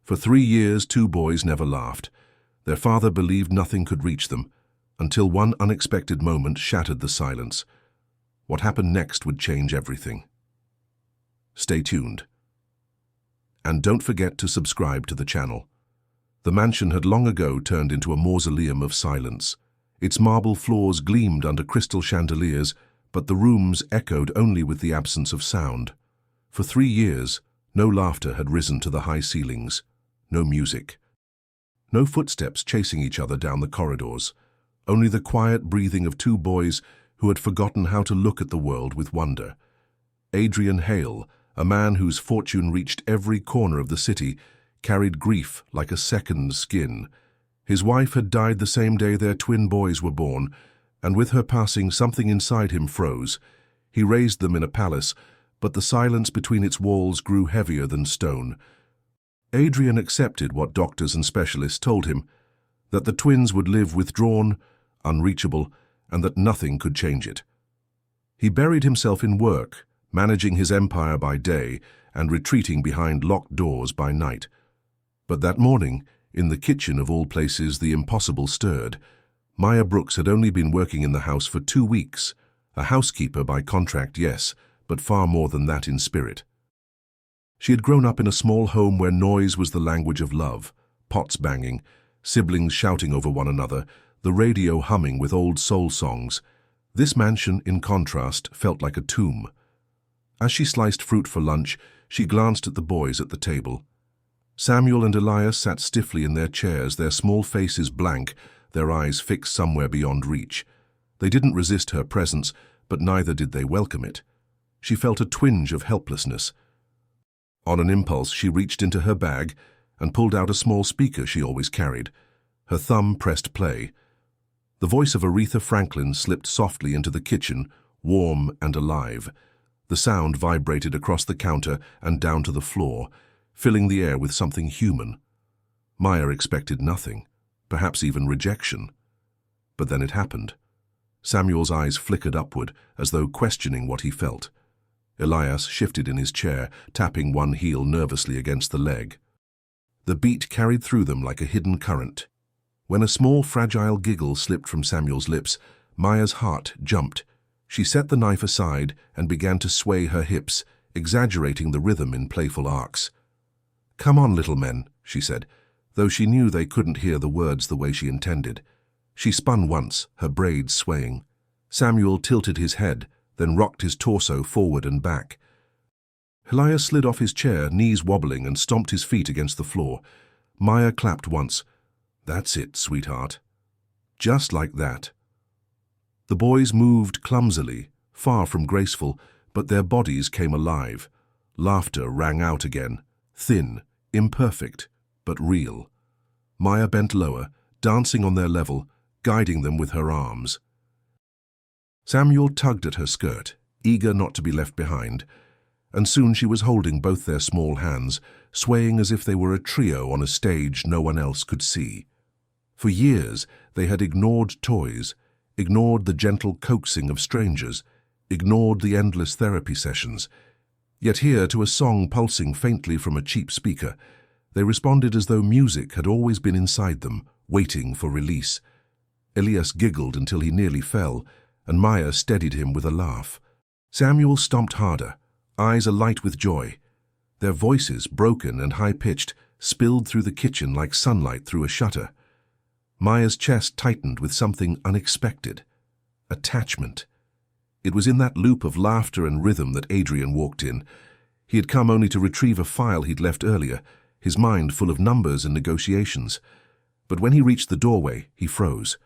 For 3 years, 2 boys never laughed. Their father believed nothing could reach them, until one unexpected moment shattered the silence. What happened next would change everything. Stay tuned. And don't forget to subscribe to the channel. The mansion had long ago turned into a mausoleum of silence. Its marble floors gleamed under crystal chandeliers, but the rooms echoed only with the absence of sound. For 3 years, no laughter had risen to the high ceilings, no music. No footsteps chasing each other down the corridors, only the quiet breathing of 2 boys who had forgotten how to look at the world with wonder. Adrian Hale, a man whose fortune reached every corner of the city, carried grief like a second skin. His wife had died the same day their twin boys were born, and with her passing, something inside him froze. He raised them in a palace, but the silence between its walls grew heavier than stone. Adrian accepted what doctors and specialists told him, that the twins would live withdrawn, unreachable, and that nothing could change it. He buried himself in work, managing his empire by day and retreating behind locked doors by night. But that morning, in the kitchen of all places, the impossible stirred. Maya Brooks had only been working in the house for 2 weeks. A housekeeper by contract, yes, but far more than that in spirit. She had grown up in a small home where noise was the language of love, pots banging, siblings shouting over one another, the radio humming with old soul songs. This mansion, in contrast, felt like a tomb. As she sliced fruit for lunch, she glanced at the boys at the table. Samuel and Elias sat stiffly in their chairs, their small faces blank, their eyes fixed somewhere beyond reach. They didn't resist her presence, but neither did they welcome it. She felt a twinge of helplessness. On an impulse, she reached into her bag and pulled out a small speaker she always carried. Her thumb pressed play. The voice of Aretha Franklin slipped softly into the kitchen, warm and alive. The sound vibrated across the counter and down to the floor, filling the air with something human. Maya expected nothing, perhaps even rejection. But then it happened. Samuel's eyes flickered upward, as though questioning what he felt. Elias shifted in his chair, tapping one heel nervously against the leg. The beat carried through them like a hidden current. When a small, fragile giggle slipped from Samuel's lips, Maya's heart jumped. She set the knife aside and began to sway her hips, exaggerating the rhythm in playful arcs. "Come on, little men," she said, though she knew they couldn't hear the words the way she intended. She spun once, her braids swaying. Samuel tilted his head, then rocked his torso forward and back. Elias slid off his chair, knees wobbling, and stomped his feet against the floor. Maya clapped once. "That's it, sweetheart." Just like that. The boys moved clumsily, far from graceful, but their bodies came alive. Laughter rang out again, thin, imperfect, but real. Maya bent lower, dancing on their level, guiding them with her arms. Samuel tugged at her skirt, eager not to be left behind, and soon she was holding both their small hands, swaying as if they were a trio on a stage no one else could see. For years they had ignored toys, ignored the gentle coaxing of strangers, ignored the endless therapy sessions. Yet here, to a song pulsing faintly from a cheap speaker, they responded as though music had always been inside them, waiting for release. Elias giggled until he nearly fell, and Maya steadied him with a laugh. Samuel stomped harder, eyes alight with joy. Their voices, broken and high-pitched, spilled through the kitchen like sunlight through a shutter. Maya's chest tightened with something unexpected. Attachment. It was in that loop of laughter and rhythm that Adrian walked in. He had come only to retrieve a file he'd left earlier, his mind full of numbers and negotiations. But when he reached the doorway, he froze.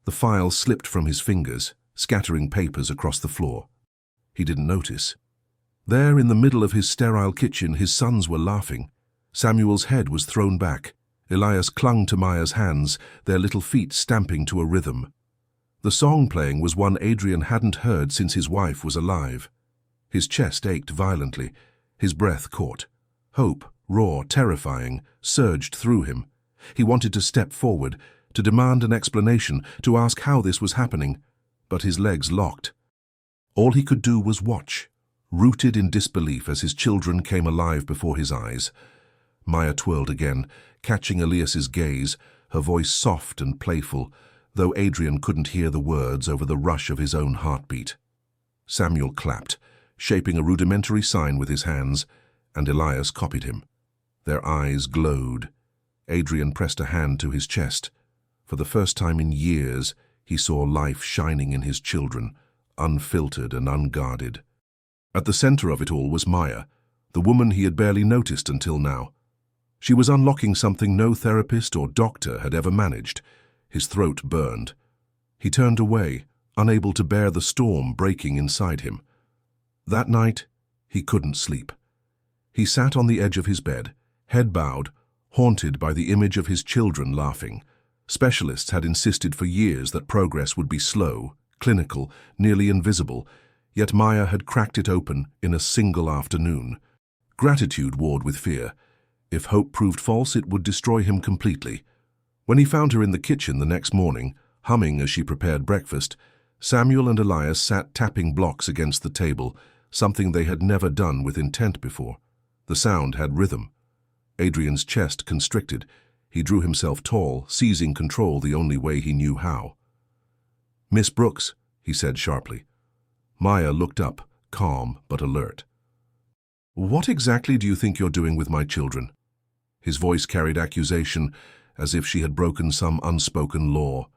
The file slipped from his fingers, scattering papers across the floor. He didn't notice. There, in the middle of his sterile kitchen, his sons were laughing. Samuel's head was thrown back. Elias clung to Maya's hands, their little feet stamping to a rhythm. The song playing was one Adrian hadn't heard since his wife was alive. His chest ached violently. His breath caught. Hope, raw, terrifying, surged through him. He wanted to step forward, to demand an explanation, to ask how this was happening, but his legs locked. All he could do was watch, rooted in disbelief as his children came alive before his eyes. Maya twirled again, catching Elias's gaze, her voice soft and playful, though Adrian couldn't hear the words over the rush of his own heartbeat. Samuel clapped, shaping a rudimentary sign with his hands, and Elias copied him. Their eyes glowed. Adrian pressed a hand to his chest. For the first time in years, he saw life shining in his children, unfiltered and unguarded. At the center of it all was Maya, the woman he had barely noticed until now. She was unlocking something no therapist or doctor had ever managed. His throat burned. He turned away, unable to bear the storm breaking inside him. That night, he couldn't sleep. He sat on the edge of his bed, head bowed, haunted by the image of his children laughing. Specialists had insisted for years that progress would be slow, clinical, nearly invisible, yet Maya had cracked it open in a single afternoon. Gratitude warred with fear. If hope proved false, it would destroy him completely. When he found her in the kitchen the next morning, humming as she prepared breakfast, Samuel and Elias sat tapping blocks against the table, something they had never done with intent before. The sound had rhythm. Adrian's chest constricted. He drew himself tall, seizing control the only way he knew how. "Miss Brooks," he said sharply. Maya looked up, calm but alert. "What exactly do you think you're doing with my children?" His voice carried accusation, as if she had broken some unspoken law.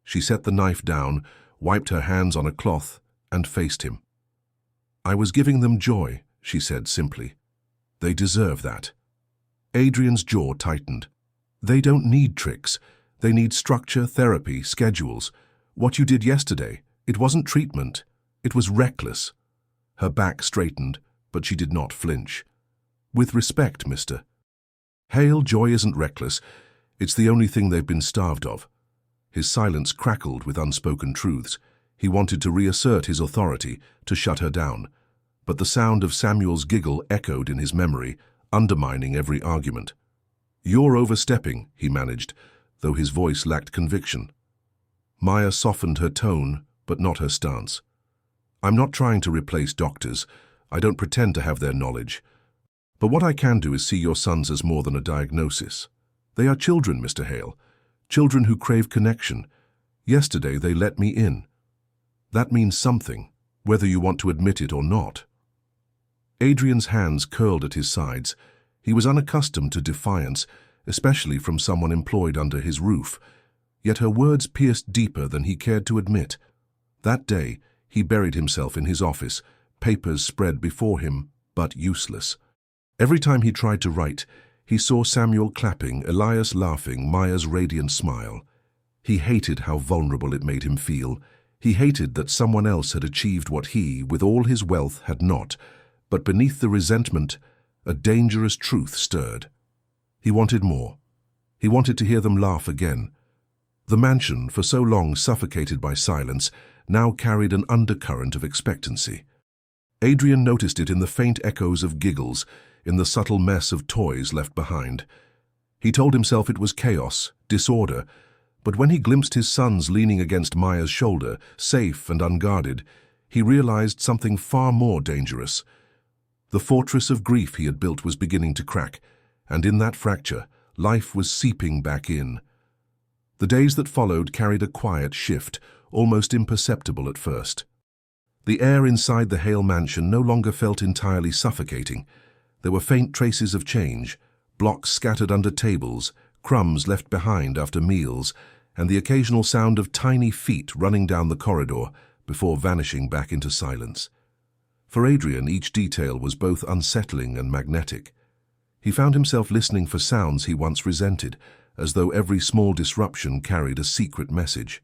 She set the knife down, wiped her hands on a cloth, and faced him. "I was giving them joy," she said simply. "They deserve that." Adrian's jaw tightened. "They don't need tricks. They need structure, therapy, schedules. What you did yesterday, it wasn't treatment. It was reckless." Her back straightened, but she did not flinch. "With respect, mister. Hale, joy isn't reckless. It's the only thing they've been starved of." His silence crackled with unspoken truths. He wanted to reassert his authority, to shut her down. But the sound of Samuel's giggle echoed in his memory, undermining every argument. "You're overstepping," he managed, though his voice lacked conviction. Maya softened her tone, but not her stance. "I'm not trying to replace doctors. I don't pretend to have their knowledge. But what I can do is see your sons as more than a diagnosis. They are children, Mr. Hale. Children who crave connection. Yesterday they let me in. That means something, whether you want to admit it or not." Adrian's hands curled at his sides. He was unaccustomed to defiance, especially from someone employed under his roof. Yet her words pierced deeper than he cared to admit. That day, he buried himself in his office, papers spread before him, but useless. Every time he tried to write, he saw Samuel clapping, Elias laughing, Maya's radiant smile. He hated how vulnerable it made him feel. He hated that someone else had achieved what he, with all his wealth, had not. But beneath the resentment, a dangerous truth stirred. He wanted more. He wanted to hear them laugh again. The mansion, for so long suffocated by silence, now carried an undercurrent of expectancy. Adrian noticed it in the faint echoes of giggles, in the subtle mess of toys left behind. He told himself it was chaos, disorder, but when he glimpsed his sons leaning against Maya's shoulder, safe and unguarded, he realized something far more dangerous. The fortress of grief he had built was beginning to crack, and in that fracture, life was seeping back in. The days that followed carried a quiet shift, almost imperceptible at first. The air inside the Hale mansion no longer felt entirely suffocating. There were faint traces of change, blocks scattered under tables, crumbs left behind after meals, and the occasional sound of tiny feet running down the corridor before vanishing back into silence. For Adrian, each detail was both unsettling and magnetic. He found himself listening for sounds he once resented, as though every small disruption carried a secret message.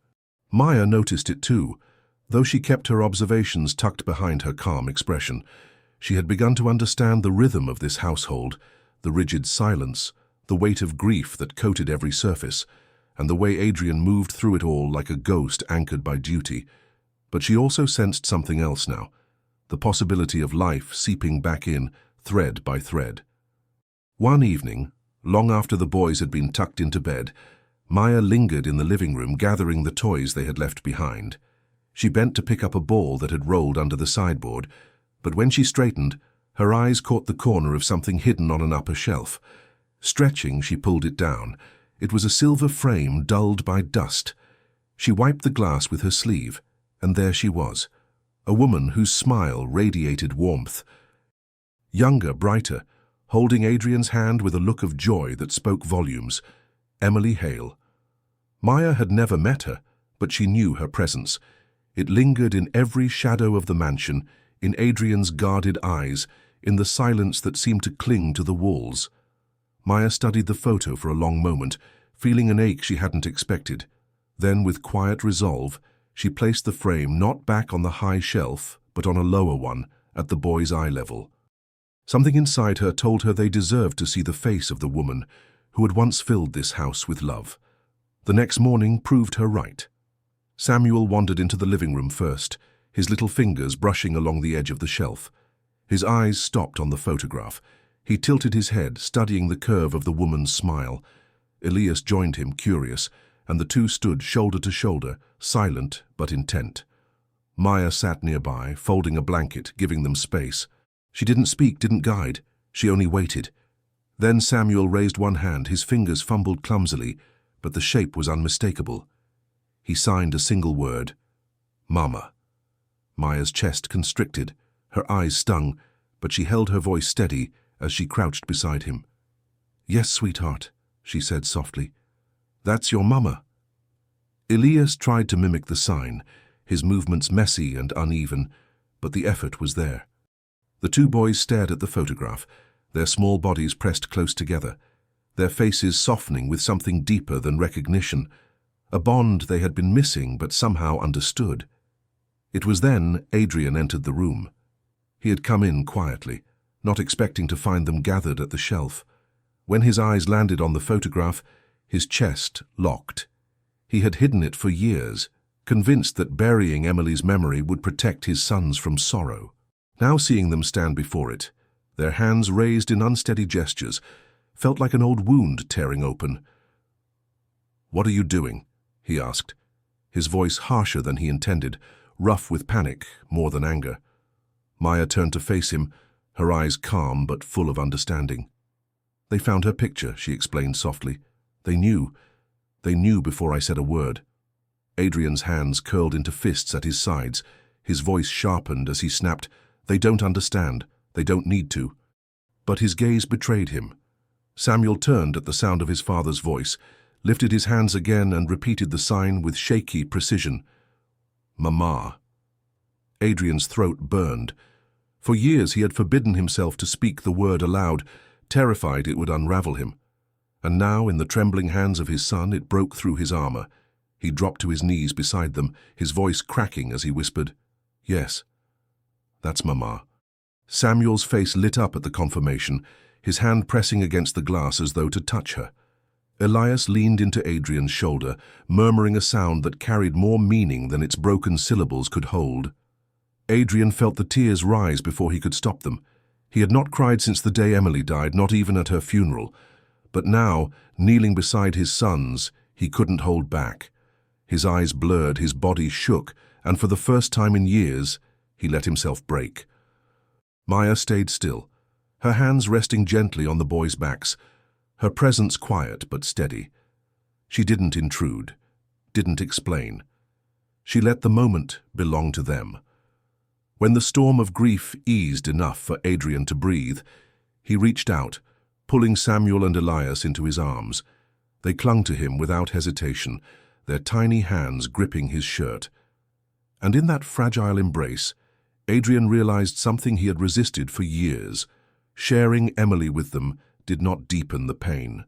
Maya noticed it too. Though she kept her observations tucked behind her calm expression, she had begun to understand the rhythm of this household, the rigid silence, the weight of grief that coated every surface, and the way Adrian moved through it all like a ghost anchored by duty. But she also sensed something else now, the possibility of life seeping back in, thread by thread. One evening, long after the boys had been tucked into bed, Maya lingered in the living room gathering the toys they had left behind. She bent to pick up a ball that had rolled under the sideboard, but when she straightened, her eyes caught the corner of something hidden on an upper shelf. Stretching, she pulled it down. It was a silver frame dulled by dust. She wiped the glass with her sleeve, and there she was, a woman whose smile radiated warmth. Younger, brighter, holding Adrian's hand with a look of joy that spoke volumes. Emily Hale. Maya had never met her, but she knew her presence. It lingered in every shadow of the mansion, in Adrian's guarded eyes, in the silence that seemed to cling to the walls. Maya studied the photo for a long moment, feeling an ache she hadn't expected. Then, with quiet resolve, she placed the frame not back on the high shelf, but on a lower one, at the boy's eye level. Something inside her told her they deserved to see the face of the woman who had once filled this house with love. The next morning proved her right. Samuel wandered into the living room first, his little fingers brushing along the edge of the shelf. His eyes stopped on the photograph. He tilted his head, studying the curve of the woman's smile. Elias joined him, curious, and the two stood shoulder to shoulder, silent but intent. Maya sat nearby, folding a blanket, giving them space. She didn't speak, didn't guide. She only waited. Then Samuel raised one hand, his fingers fumbled clumsily, but the shape was unmistakable. He signed a single word. Mama. Maya's chest constricted. Her eyes stung, but she held her voice steady as she crouched beside him. Yes, sweetheart, she said softly. That's your mama. Elias tried to mimic the sign, his movements messy and uneven, but the effort was there. The two boys stared at the photograph, their small bodies pressed close together, their faces softening with something deeper than recognition, a bond they had been missing but somehow understood. It was then Adrian entered the room. He had come in quietly, not expecting to find them gathered at the shelf. When his eyes landed on the photograph, his chest locked. He had hidden it for years, convinced that burying Emily's memory would protect his sons from sorrow. Now seeing them stand before it, their hands raised in unsteady gestures, felt like an old wound tearing open. "What are you doing?" he asked, his voice harsher than he intended, rough with panic more than anger. Maya turned to face him, her eyes calm but full of understanding. "They found her picture," she explained softly. They knew before I said a word." Adrian's hands curled into fists at his sides, his voice sharpened as he snapped, "They don't understand. They don't need to." But his gaze betrayed him. Samuel turned at the sound of his father's voice, lifted his hands again and repeated the sign with shaky precision. "Mama." Adrian's throat burned. For years he had forbidden himself to speak the word aloud, terrified it would unravel him. And now, in the trembling hands of his son, it broke through his armor. He dropped to his knees beside them, his voice cracking as he whispered, "Yes, that's Mama." Samuel's face lit up at the confirmation, his hand pressing against the glass as though to touch her. Elias leaned into Adrian's shoulder, murmuring a sound that carried more meaning than its broken syllables could hold. Adrian felt the tears rise before he could stop them. He had not cried since the day Emily died, not even at her funeral. But now, kneeling beside his sons, he couldn't hold back. His eyes blurred, his body shook, and for the first time in years, he let himself break. Maya stayed still, her hands resting gently on the boys' backs, her presence quiet but steady. She didn't intrude, didn't explain. She let the moment belong to them. When the storm of grief eased enough for Adrian to breathe, he reached out, pulling Samuel and Elias into his arms. They clung to him without hesitation, their tiny hands gripping his shirt. And in that fragile embrace, Adrian realized something he had resisted for years. Sharing Emily with them did not deepen the pain.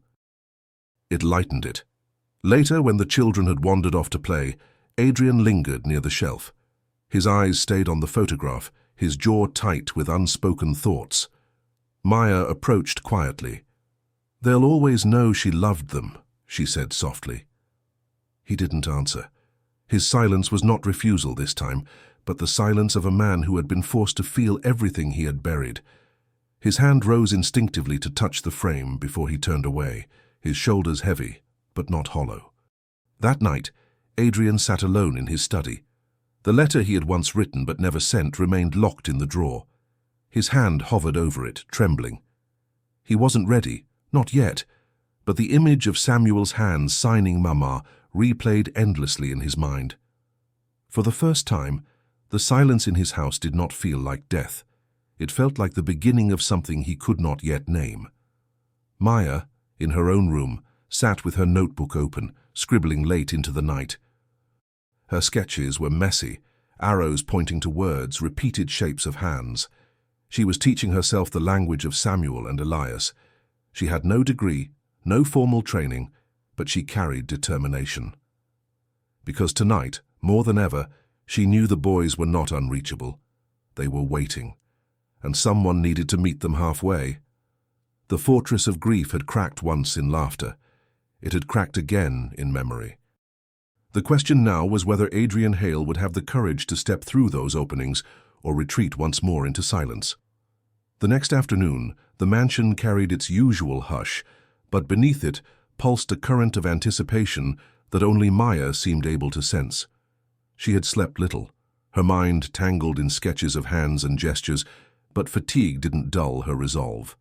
It lightened it. Later, when the children had wandered off to play, Adrian lingered near the shelf. His eyes stayed on the photograph, his jaw tight with unspoken thoughts. Maya approached quietly. "They'll always know she loved them," she said softly. He didn't answer. His silence was not refusal this time, but the silence of a man who had been forced to feel everything he had buried. His hand rose instinctively to touch the frame before he turned away, his shoulders heavy, but not hollow. That night, Adrian sat alone in his study. The letter he had once written but never sent remained locked in the drawer. His hand hovered over it, trembling. He wasn't ready, Not yet, but the image of Samuel's hands signing Mama replayed endlessly in his mind. For the first time, the silence in his house did not feel like death. It felt like the beginning of something he could not yet name. Maya, in her own room, sat with her notebook open, scribbling late into the night. Her sketches were messy, arrows pointing to words, repeated shapes of hands. She was teaching herself the language of Samuel and Elias. She had no degree, no formal training, but she carried determination. Because tonight, more than ever, she knew the boys were not unreachable. They were waiting, and someone needed to meet them halfway. The fortress of grief had cracked once in laughter. It had cracked again in memory. The question now was whether Adrian Hale would have the courage to step through those openings or retreat once more into silence. The next afternoon, the mansion carried its usual hush, but beneath it pulsed a current of anticipation that only Maya seemed able to sense. She had slept little, her mind tangled in sketches of hands and gestures, but fatigue didn't dull her resolve.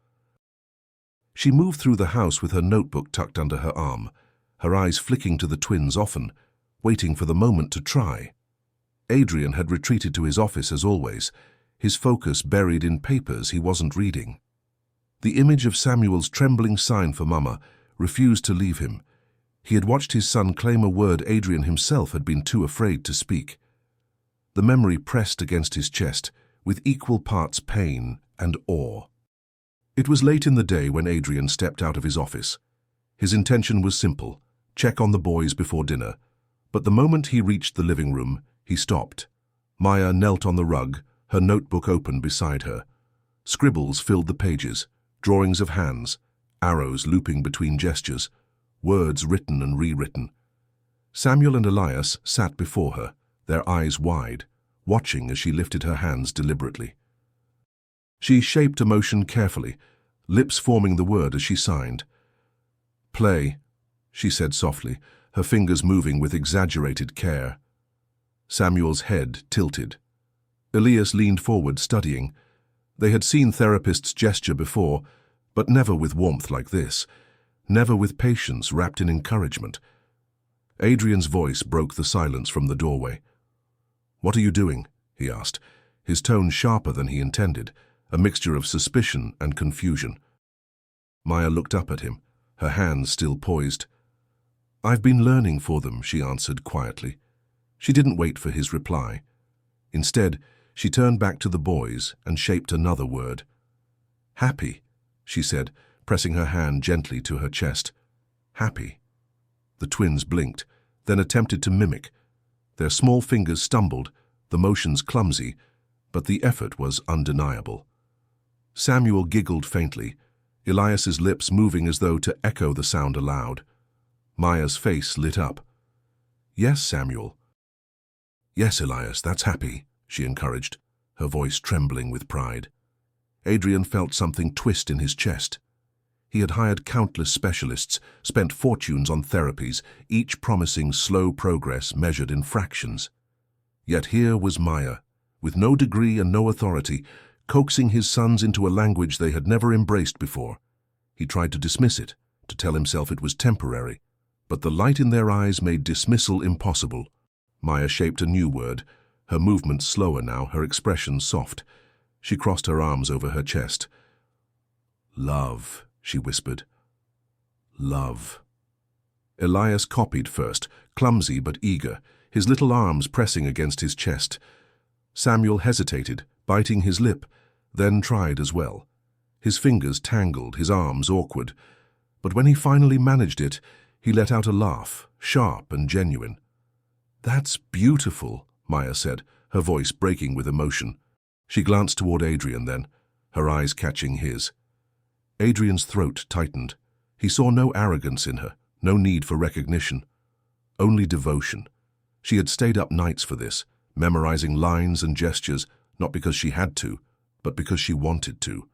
She moved through the house with her notebook tucked under her arm, her eyes flicking to the twins often, waiting for the moment to try. Adrian had retreated to his office as always, his focus buried in papers he wasn't reading. The image of Samuel's trembling sign for Mama refused to leave him. He had watched his son claim a word Adrian himself had been too afraid to speak. The memory pressed against his chest, with equal parts pain and awe. It was late in the day when Adrian stepped out of his office. His intention was simple: check on the boys before dinner. But the moment he reached the living room, he stopped. Maya knelt on the rug, her notebook open beside her. Scribbles filled the pages, drawings of hands, arrows looping between gestures, words written and rewritten. Samuel and Elias sat before her, their eyes wide, watching as she lifted her hands deliberately. She shaped a motion carefully, lips forming the word as she signed. "Play," she said softly, her fingers moving with exaggerated care. Samuel's head tilted. Elias leaned forward, studying. They had seen therapists gesture before, but never with warmth like this, never with patience wrapped in encouragement. Adrian's voice broke the silence from the doorway. "What are you doing?" he asked, his tone sharper than he intended, a mixture of suspicion and confusion. Maya looked up at him, her hands still poised. "I've been learning for them," she answered quietly. She didn't wait for his reply. Instead, she turned back to the boys and shaped another word. "Happy," she said, pressing her hand gently to her chest. "Happy." The twins blinked, then attempted to mimic. Their small fingers stumbled, the motions clumsy, but the effort was undeniable. Samuel giggled faintly, Elias's lips moving as though to echo the sound aloud. Maya's face lit up. "Yes, Samuel." "Yes, Elias, that's happy," she encouraged, her voice trembling with pride. Adrian felt something twist in his chest. He had hired countless specialists, spent fortunes on therapies, each promising slow progress measured in fractions. Yet here was Maya, with no degree and no authority, coaxing his sons into a language they had never embraced before. He tried to dismiss it, to tell himself it was temporary, but the light in their eyes made dismissal impossible. Maya shaped a new word, her movements slower now, her expression soft. She crossed her arms over her chest. "Love," she whispered. "Love." Elias copied first, clumsy but eager, his little arms pressing against his chest. Samuel hesitated, biting his lip, then tried as well. His fingers tangled, his arms awkward. But when he finally managed it, he let out a laugh, sharp and genuine. "That's beautiful," Maya said, her voice breaking with emotion. She glanced toward Adrian then, her eyes catching his. Adrian's throat tightened. He saw no arrogance in her, no need for recognition. Only devotion. She had stayed up nights for this, memorizing lines and gestures, not because she had to, but because she wanted to.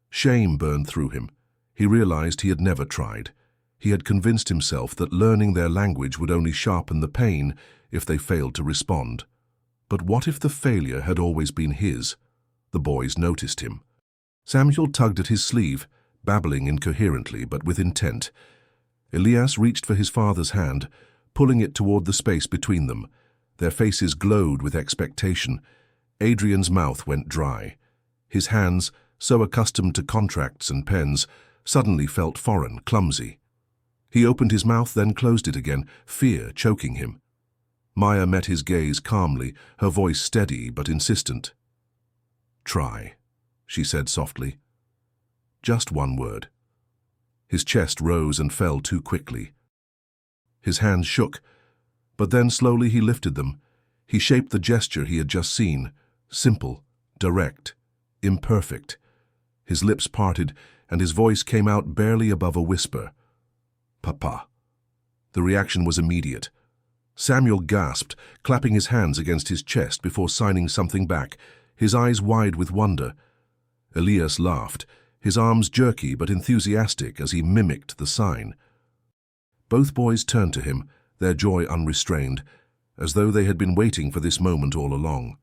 Shame burned through him. He realized he had never tried. He had convinced himself that learning their language would only sharpen the pain if they failed to respond. But what if the failure had always been his? The boys noticed him. Samuel tugged at his sleeve, babbling incoherently but with intent. Elias reached for his father's hand, pulling it toward the space between them. Their faces glowed with expectation. Adrian's mouth went dry. His hands, so accustomed to contracts and pens, suddenly felt foreign, clumsy. He opened his mouth, then closed it again, fear choking him. Maya met his gaze calmly, her voice steady but insistent. "Try," she said softly. Just one word. His chest rose and fell too quickly. His hands shook, but then slowly he lifted them. He shaped the gesture he had just seen, simple, direct, imperfect. His lips parted, and his voice came out barely above a whisper. "Papa." The reaction was immediate. Samuel gasped, clapping his hands against his chest before signing something back, his eyes wide with wonder. Elias laughed, his arms jerky but enthusiastic as he mimicked the sign. Both boys turned to him, their joy unrestrained, as though they had been waiting for this moment all along.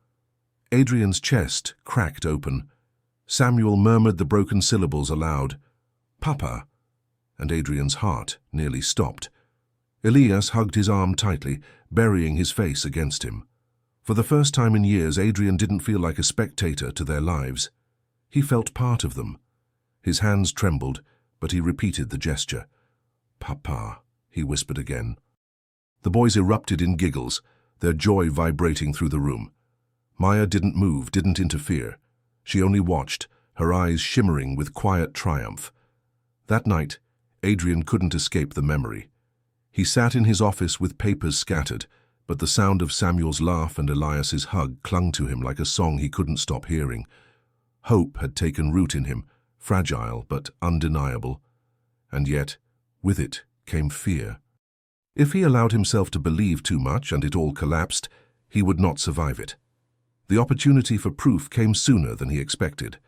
Adrian's chest cracked open. Samuel murmured the broken syllables aloud, "Papa," and Adrian's heart nearly stopped. Elias hugged his arm tightly, burying his face against him. For the first time in years, Adrian didn't feel like a spectator to their lives. He felt part of them. His hands trembled, but he repeated the gesture. "Papa," he whispered again. The boys erupted in giggles, their joy vibrating through the room. Maya didn't move, didn't interfere. She only watched, her eyes shimmering with quiet triumph. That night, Adrian couldn't escape the memory. He sat in his office with papers scattered, but the sound of Samuel's laugh and Elias's hug clung to him like a song he couldn't stop hearing. Hope had taken root in him, fragile but undeniable. And yet, with it came fear. If he allowed himself to believe too much and it all collapsed, he would not survive it. The opportunity for proof came sooner than he expected.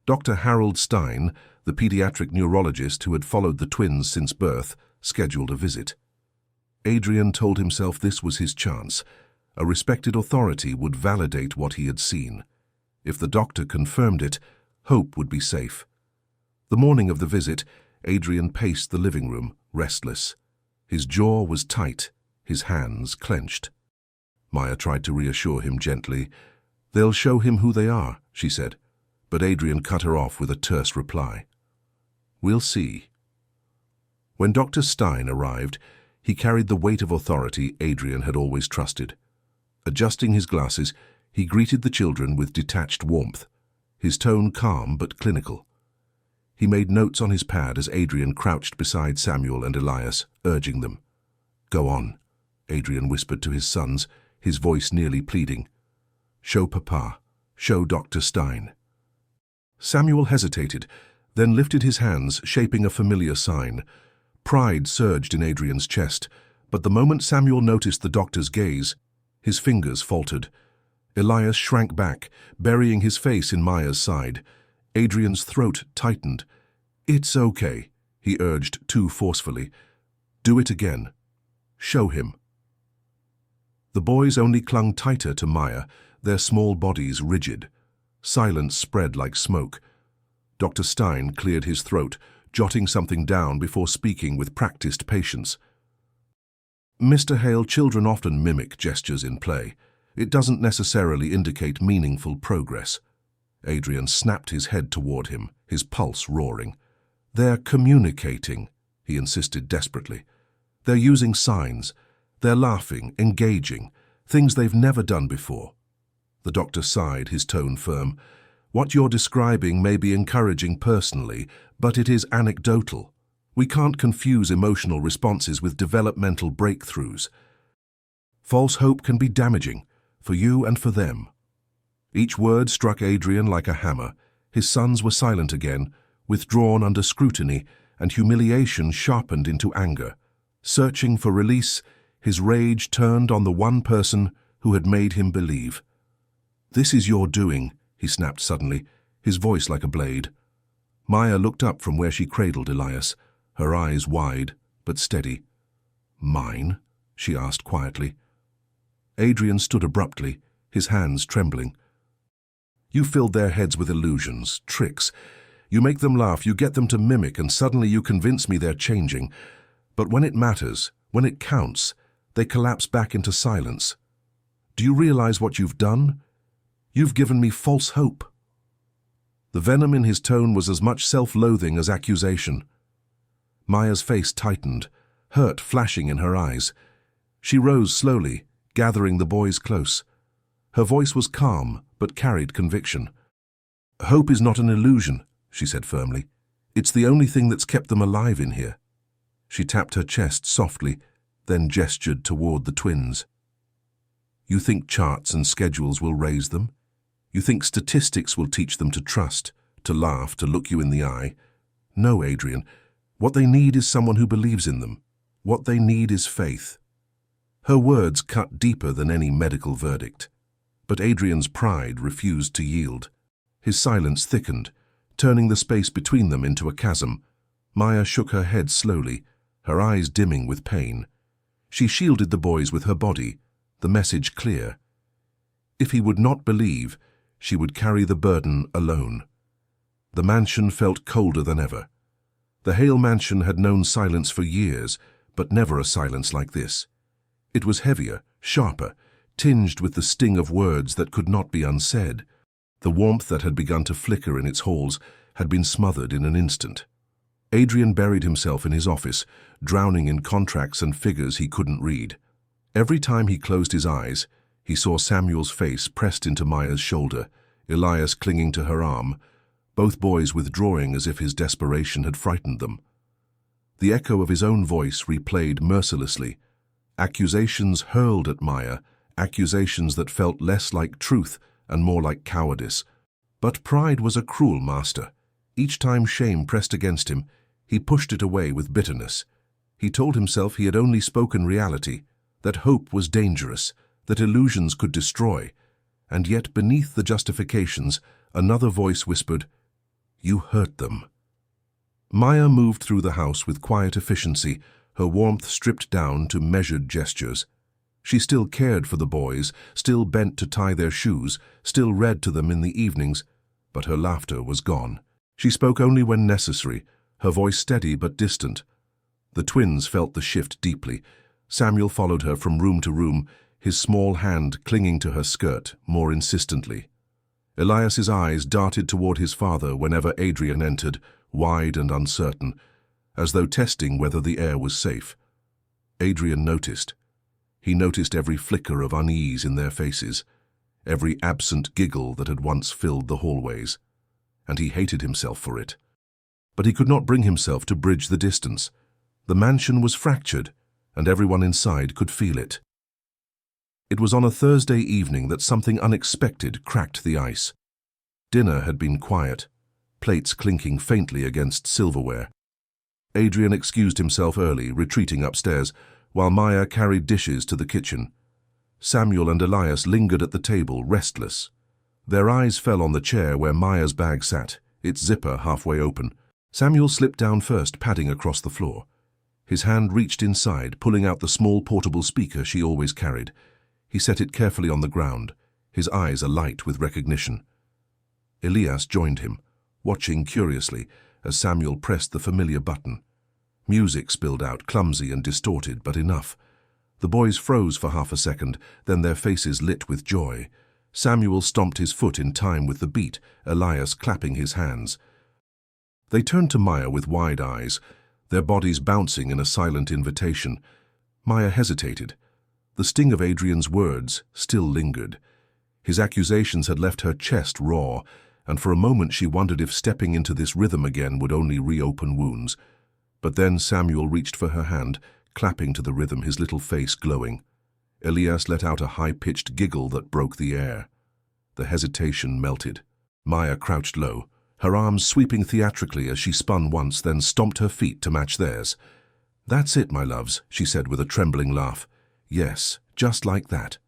Dr. Harold Stein, the pediatric neurologist who had followed the twins since birth, scheduled a visit. Adrian told himself this was his chance. A respected authority would validate what he had seen. If the doctor confirmed it, hope would be safe. The morning of the visit, Adrian paced the living room, restless. His jaw was tight, his hands clenched. Maya tried to reassure him gently. "They'll show him who they are," she said, but Adrian cut her off with a terse reply. "We'll see." When Dr. Stein arrived, he carried the weight of authority Adrian had always trusted. Adjusting his glasses, he greeted the children with detached warmth, his tone calm but clinical. He made notes on his pad as Adrian crouched beside Samuel and Elias, urging them. "Go on," Adrian whispered to his sons, his voice nearly pleading. "Show Papa. Show Dr. Stein." Samuel hesitated, then lifted his hands, shaping a familiar sign. Pride surged in Adrian's chest, but the moment Samuel noticed the doctor's gaze, his fingers faltered. Elias shrank back, burying his face in Maya's side. Adrian's throat tightened. "It's okay," he urged too forcefully. "Do it again. Show him." The boys only clung tighter to Maya, their small bodies rigid. Silence spread like smoke. Dr. Stein cleared his throat, jotting something down before speaking with practiced patience. "Mr. Hale, children often mimic gestures in play. It doesn't necessarily indicate meaningful progress." Adrian snapped his head toward him, his pulse roaring. "They're communicating," he insisted desperately. "They're using signs. They're laughing, engaging, things they've never done before." The doctor sighed, his tone firm. "What you're describing may be encouraging personally, but it is anecdotal. We can't confuse emotional responses with developmental breakthroughs. False hope can be damaging, for you and for them." Each word struck Adrian like a hammer. His sons were silent again, withdrawn under scrutiny, and humiliation sharpened into anger. Searching for release, his rage turned on the one person who had made him believe. "This is your doing," he snapped suddenly, his voice like a blade. Maya looked up from where she cradled Elias, her eyes wide but steady. "Mine?" she asked quietly. Adrian stood abruptly, his hands trembling. "You filled their heads with illusions, tricks. You make them laugh, you get them to mimic, and suddenly you convince me they're changing. But when it matters, when it counts, they collapse back into silence. Do you realize what you've done? You've given me false hope." The venom in his tone was as much self-loathing as accusation. Maya's face tightened, hurt flashing in her eyes. She rose slowly, gathering the boys close. Her voice was calm, but carried conviction. "Hope is not an illusion," she said firmly. "It's the only thing that's kept them alive in here." She tapped her chest softly, then gestured toward the twins. "You think charts and schedules will raise them? You think statistics will teach them to trust, to laugh, to look you in the eye? No, Adrian. What they need is someone who believes in them. What they need is faith." Her words cut deeper than any medical verdict. But Adrian's pride refused to yield. His silence thickened, turning the space between them into a chasm. Maya shook her head slowly, her eyes dimming with pain. She shielded the boys with her body, the message clear. If he would not believe, she would carry the burden alone. The mansion felt colder than ever. The Hale mansion had known silence for years, but never a silence like this. It was heavier, sharper, tinged with the sting of words that could not be unsaid. The warmth that had begun to flicker in its halls had been smothered in an instant. Adrian buried himself in his office, drowning in contracts and figures he couldn't read. Every time he closed his eyes, he saw Samuel's face pressed into Maya's shoulder, Elias clinging to her arm, both boys withdrawing as if his desperation had frightened them. The echo of his own voice replayed mercilessly. Accusations hurled at Maya, accusations that felt less like truth and more like cowardice. But pride was a cruel master. Each time shame pressed against him, he pushed it away with bitterness. He told himself he had only spoken reality, that hope was dangerous, that illusions could destroy. And yet beneath the justifications, another voice whispered, "You hurt them." Maya moved through the house with quiet efficiency, her warmth stripped down to measured gestures. She still cared for the boys, still bent to tie their shoes, still read to them in the evenings, but her laughter was gone. She spoke only when necessary, her voice steady but distant. The twins felt the shift deeply. Samuel followed her from room to room, his small hand clinging to her skirt more insistently. Elias's eyes darted toward his father whenever Adrian entered, wide and uncertain, as though testing whether the air was safe. Adrian noticed. He noticed every flicker of unease in their faces, every absent giggle that had once filled the hallways, and he hated himself for it. But he could not bring himself to bridge the distance. The mansion was fractured, and everyone inside could feel it. It was on a Thursday evening that something unexpected cracked the ice. Dinner had been quiet, plates clinking faintly against silverware. Adrian excused himself early, retreating upstairs, while Maya carried dishes to the kitchen. Samuel and Elias lingered at the table, restless. Their eyes fell on the chair where Maya's bag sat, its zipper halfway open. Samuel slipped down first, padding across the floor. His hand reached inside, pulling out the small portable speaker she always carried. He set it carefully on the ground, his eyes alight with recognition. Elias joined him, watching curiously as Samuel pressed the familiar button. Music spilled out, clumsy and distorted, but enough. The boys froze for half a second, then their faces lit with joy. Samuel stomped his foot in time with the beat, Elias clapping his hands. They turned to Maya with wide eyes, their bodies bouncing in a silent invitation. Maya hesitated. The sting of Adrian's words still lingered. His accusations had left her chest raw, and for a moment she wondered if stepping into this rhythm again would only reopen wounds. But then Samuel reached for her hand, clapping to the rhythm, his little face glowing. Elias let out a high-pitched giggle that broke the air. The hesitation melted. Maya crouched low, her arms sweeping theatrically as she spun once, then stomped her feet to match theirs. "That's it, my loves," she said with a trembling laugh. "Yes, just like that."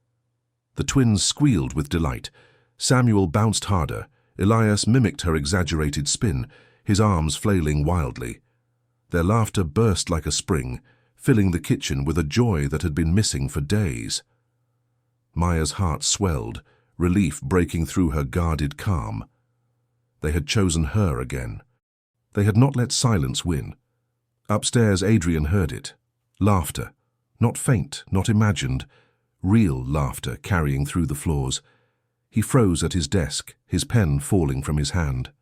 The twins squealed with delight. Samuel bounced harder. Elias mimicked her exaggerated spin, his arms flailing wildly. Their laughter burst like a spring, filling the kitchen with a joy that had been missing for days. Maya's heart swelled, relief breaking through her guarded calm. They had chosen her again, They had not let silence win. Upstairs, Adrian heard it. Laughter. Not faint, not imagined. Real laughter carrying through the floors. He froze at his desk, his pen falling from his hand.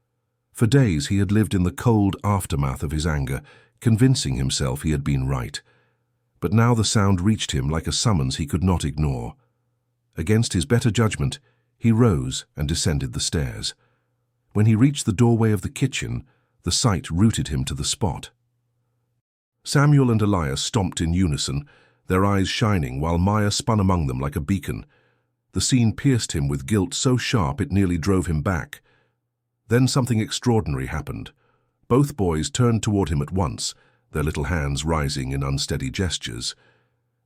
For days he had lived in the cold aftermath of his anger, convincing himself he had been right. But now the sound reached him like a summons he could not ignore. Against his better judgment, he rose and descended the stairs. When he reached the doorway of the kitchen, the sight rooted him to the spot. Samuel and Elias stomped in unison, their eyes shining while Maya spun among them like a beacon. The scene pierced him with guilt so sharp it nearly drove him back. Then something extraordinary happened. Both boys turned toward him at once, their little hands rising in unsteady gestures.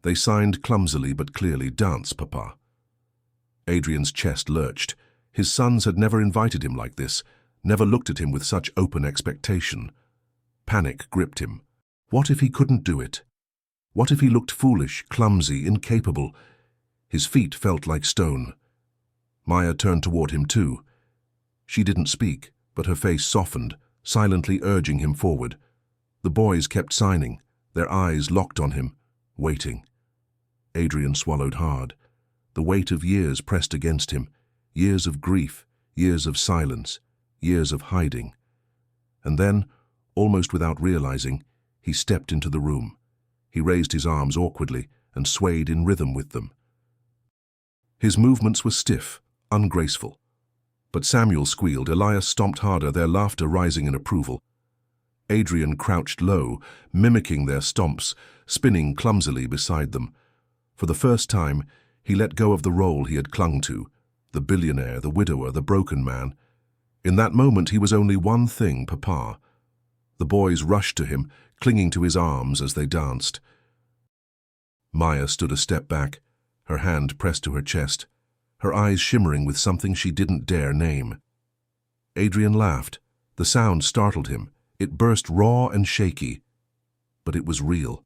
They signed clumsily but clearly, "Dance, Papa." Adrian's chest lurched. His sons had never invited him like this, never looked at him with such open expectation. Panic gripped him. What if he couldn't do it? What if he looked foolish, clumsy, incapable? His feet felt like stone. Maya turned toward him too. She didn't speak, but her face softened, silently urging him forward. The boys kept signing, their eyes locked on him, waiting. Adrian swallowed hard. The weight of years pressed against him, years of grief, years of silence, years of hiding. And then, almost without realizing, he stepped into the room. He raised his arms awkwardly and swayed in rhythm with them. His movements were stiff, ungraceful. But Samuel squealed, Elias stomped harder, their laughter rising in approval. Adrian crouched low, mimicking their stomps, spinning clumsily beside them. For the first time, he let go of the role he had clung to, the billionaire, the widower, the broken man. In that moment he was only one thing, Papa. The boys rushed to him, clinging to his arms as they danced. Maya stood a step back, her hand pressed to her chest, her eyes shimmering with something she didn't dare name. Adrian laughed. The sound startled him. It burst raw and shaky, but it was real.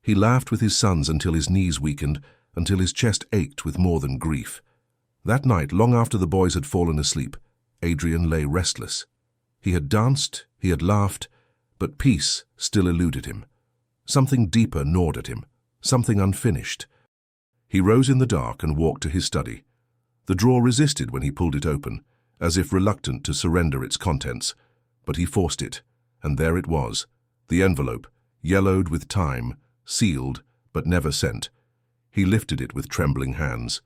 He laughed with his sons until his knees weakened, until his chest ached with more than grief. That night, long after the boys had fallen asleep, Adrian lay restless. He had danced, he had laughed, but peace still eluded him. Something deeper gnawed at him, something unfinished. He rose in the dark and walked to his study. The drawer resisted when he pulled it open, as if reluctant to surrender its contents, but he forced it, and there it was, the envelope, yellowed with time, sealed, but never sent. He lifted it with trembling hands.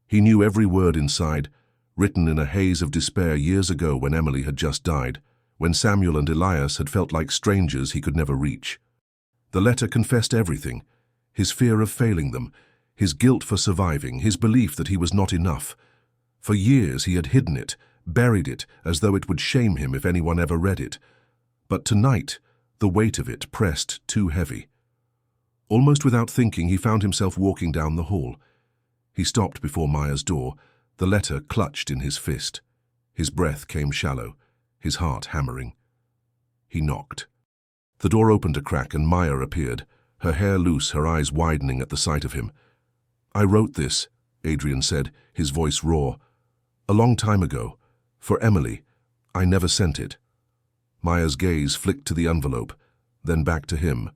He knew every word inside, written in a haze of despair years ago when Emily had just died, when Samuel and Elias had felt like strangers he could never reach. The letter confessed everything, his fear of failing them, his guilt for surviving, his belief that he was not enough. For years he had hidden it, buried it as though it would shame him if anyone ever read it. But tonight, the weight of it pressed too heavy. Almost without thinking, he found himself walking down the hall. He stopped before Maya's door, the letter clutched in his fist. His breath came shallow, his heart hammering. He knocked. The door opened a crack and Maya appeared, her hair loose, her eyes widening at the sight of him. "I wrote this," Adrian said, his voice raw. "A long time ago. For Emily. I never sent it." Maya's gaze flicked to the envelope, then back to him.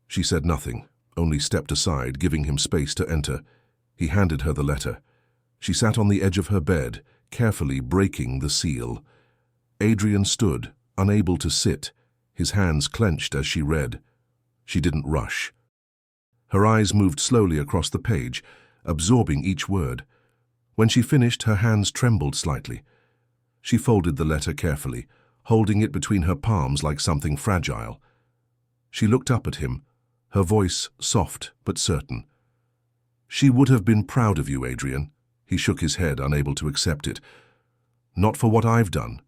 She said nothing, only stepped aside, giving him space to enter. He handed her the letter. She sat on the edge of her bed, carefully breaking the seal. Adrian stood, unable to sit, his hands clenched as she read. She didn't rush. Her eyes moved slowly across the page, absorbing each word. When she finished, her hands trembled slightly. She folded the letter carefully, holding it between her palms like something fragile. She looked up at him, her voice soft but certain. "She would have been proud of you, Adrian." He shook his head, unable to accept it. "Not for what I've done.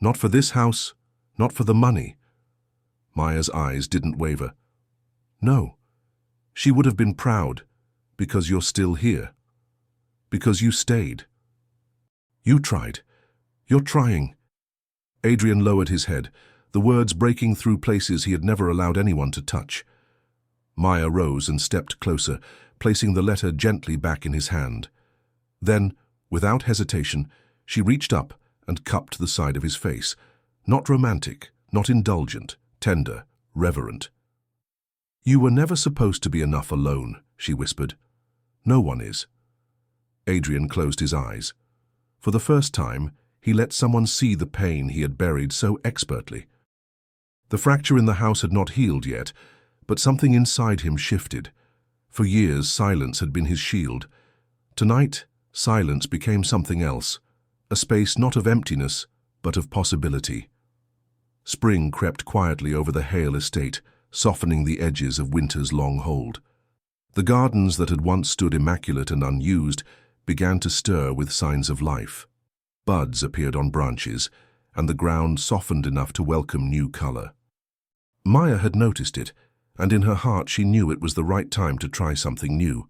Not for this house. Not for the money." Maya's eyes didn't waver. "No. She would have been proud, because you're still here. Because you stayed. You tried. You're trying." Adrian lowered his head, the words breaking through places he had never allowed anyone to touch. Maya rose and stepped closer, placing the letter gently back in his hand. Then, without hesitation, she reached up and cupped the side of his face, Not romantic, not indulgent, tender, reverent. "You were never supposed to be enough alone," she whispered. "No one is." Adrian closed his eyes. For the first time, he let someone see the pain he had buried so expertly. The fracture in the house had not healed yet, but something inside him shifted. For years, silence had been his shield. Tonight, silence became something else, a space not of emptiness, but of possibility. Spring crept quietly over the Hale estate, softening the edges of winter's long hold. The gardens that had once stood immaculate and unused began to stir with signs of life. Buds appeared on branches, and the ground softened enough to welcome new color. Maya had noticed it, and in her heart she knew it was the right time to try something new.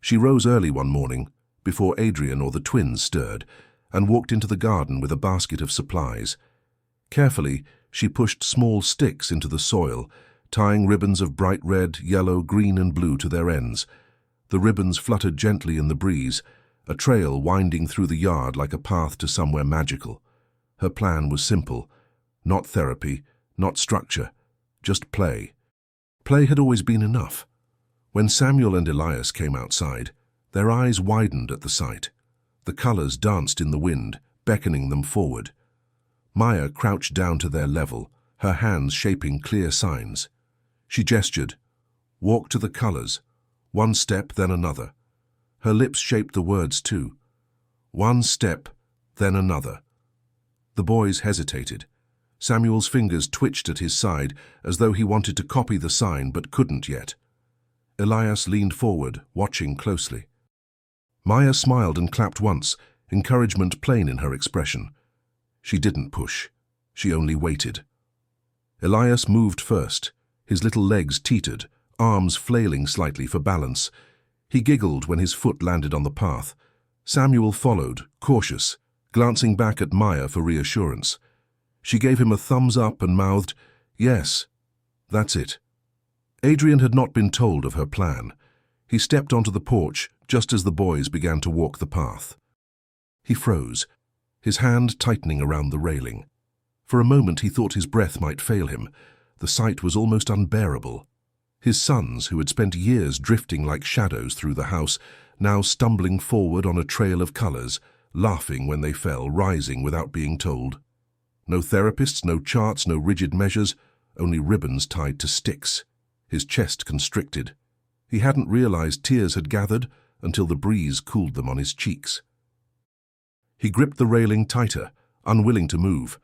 She rose early one morning, before Adrian or the twins stirred, and walked into the garden with a basket of supplies. Carefully, she pushed small sticks into the soil, tying ribbons of bright red, yellow, green and blue to their ends. The ribbons fluttered gently in the breeze, a trail winding through the yard like a path to somewhere magical. Her plan was simple. Not therapy, not structure, just play. Play had always been enough. When Samuel and Elias came outside, their eyes widened at the sight. The colors danced in the wind, beckoning them forward. Maya crouched down to their level, her hands shaping clear signs. She gestured, "Walk to the colors," one step, then another. Her lips shaped the words too. One step, then another. The boys hesitated. Samuel's fingers twitched at his side as though he wanted to copy the sign but couldn't yet. Elias leaned forward, watching closely. Maya smiled and clapped once, encouragement plain in her expression. She didn't push. She only waited. Elias moved first. His little legs teetered, arms flailing slightly for balance. He giggled when his foot landed on the path. Samuel followed, cautious, glancing back at Maya for reassurance. She gave him a thumbs up and mouthed, "Yes, that's it." Adrian had not been told of her plan. He stepped onto the porch just as the boys began to walk the path. He froze, his hand tightening around the railing. For a moment he thought his breath might fail him. The sight was almost unbearable. His sons, who had spent years drifting like shadows through the house, now stumbling forward on a trail of colors, laughing when they fell, rising without being told. No therapists, no charts, no rigid measures, only ribbons tied to sticks. His chest constricted. He hadn't realized tears had gathered until the breeze cooled them on his cheeks. He gripped the railing tighter, unwilling to move.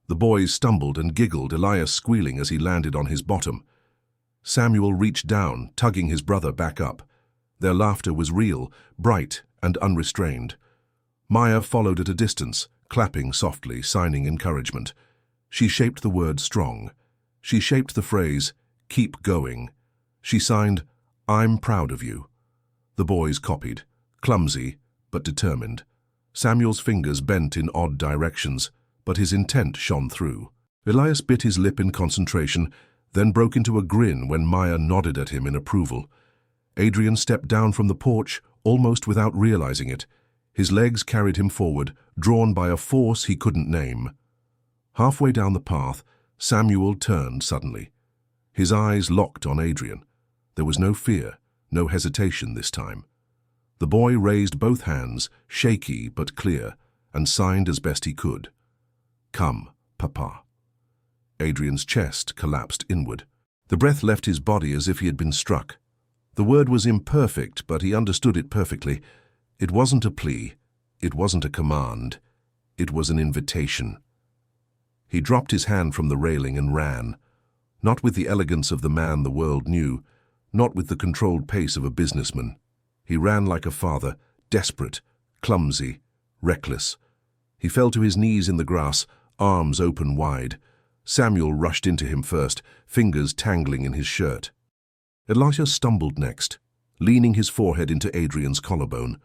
The boys stumbled and giggled, Elias squealing as he landed on his bottom. Samuel reached down, tugging his brother back up. Their laughter was real, bright and unrestrained. Maya followed at a distance, clapping softly, signing encouragement. She shaped the word strong. She shaped the phrase, "Keep going." She signed, "I'm proud of you." The boys copied, clumsy but determined. Samuel's fingers bent in odd directions, but his intent shone through. Elias bit his lip in concentration, then broke into a grin when Maya nodded at him in approval. Adrian stepped down from the porch, almost without realizing it. His legs carried him forward, drawn by a force he couldn't name. Halfway down the path, Samuel turned suddenly. His eyes locked on Adrian. There was no fear, no hesitation this time. The boy raised both hands, shaky but clear, and signed as best he could. "Come, Papa." Adrian's chest collapsed inward. The breath left his body as if he had been struck. The word was imperfect, but he understood it perfectly. It wasn't a plea. It wasn't a command. It was an invitation. He dropped his hand from the railing and ran, not with the elegance of the man the world knew, not with the controlled pace of a businessman. He ran like a father, desperate, clumsy, reckless. He fell to his knees in the grass, arms open wide. Samuel rushed into him first, fingers tangling in his shirt. Elias stumbled next, leaning his forehead into Adrian's collarbone.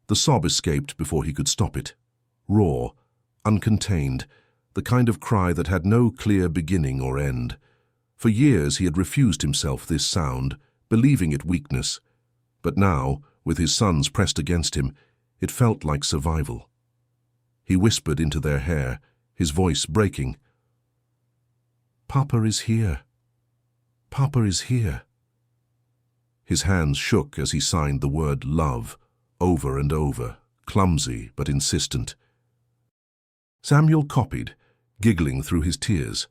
The sob escaped before he could stop it. Raw, uncontained, the kind of cry that had no clear beginning or end. For years he had refused himself this sound, believing it weakness. But now, with his sons pressed against him, it felt like survival. He whispered into their hair, his voice breaking. "Papa is here. Papa is here." His hands shook as he signed the word love, over and over, clumsy but insistent. Samuel copied, giggling through his tears.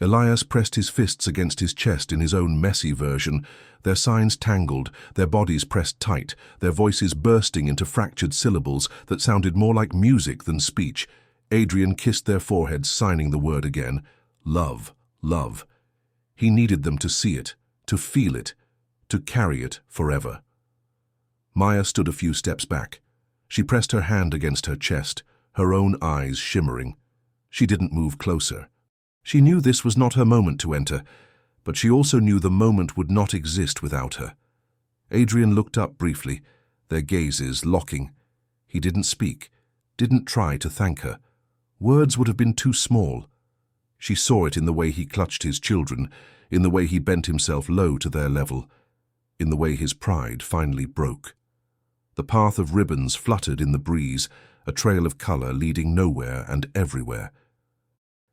Elias pressed his fists against his chest in his own messy version, their signs tangled, their bodies pressed tight, their voices bursting into fractured syllables that sounded more like music than speech. Adrian kissed their foreheads, signing the word again. Love, love. He needed them to see it, to feel it, to carry it forever. Maya stood a few steps back. She pressed her hand against her chest, her own eyes shimmering. She didn't move closer. She knew this was not her moment to enter, but she also knew the moment would not exist without her. Adrian looked up briefly, their gazes locking. He didn't speak, didn't try to thank her. Words would have been too small. She saw it in the way he clutched his children, in the way he bent himself low to their level, in the way his pride finally broke. The path of ribbons fluttered in the breeze, a trail of color leading nowhere and everywhere.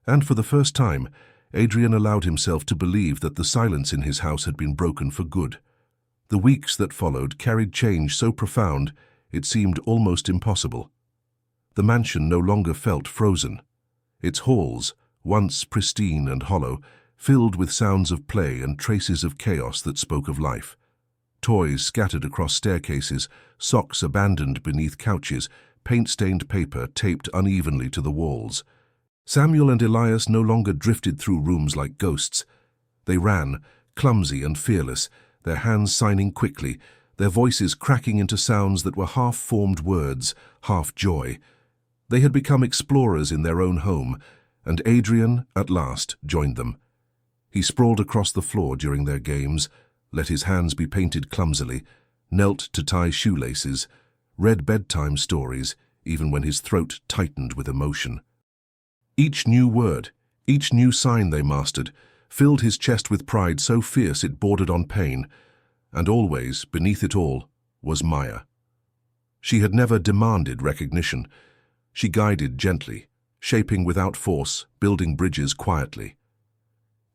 And for the first time, Adrian allowed himself to believe that the silence in his house had been broken for good. The weeks that followed carried change so profound it seemed almost impossible. The mansion no longer felt frozen. Its halls, once pristine and hollow, filled with sounds of play and traces of chaos that spoke of life. Toys scattered across staircases, socks abandoned beneath couches, paint-stained paper taped unevenly to the walls. Samuel and Elias no longer drifted through rooms like ghosts. They ran, clumsy and fearless, their hands signing quickly, their voices cracking into sounds that were half-formed words, half joy. They had become explorers in their own home, and Adrian, at last, joined them. He sprawled across the floor during their games, let his hands be painted clumsily, knelt to tie shoelaces, read bedtime stories, even when his throat tightened with emotion. Each new word, each new sign they mastered, filled his chest with pride so fierce it bordered on pain, and always, beneath it all, was Maya. She had never demanded recognition. She guided gently, shaping without force, building bridges quietly.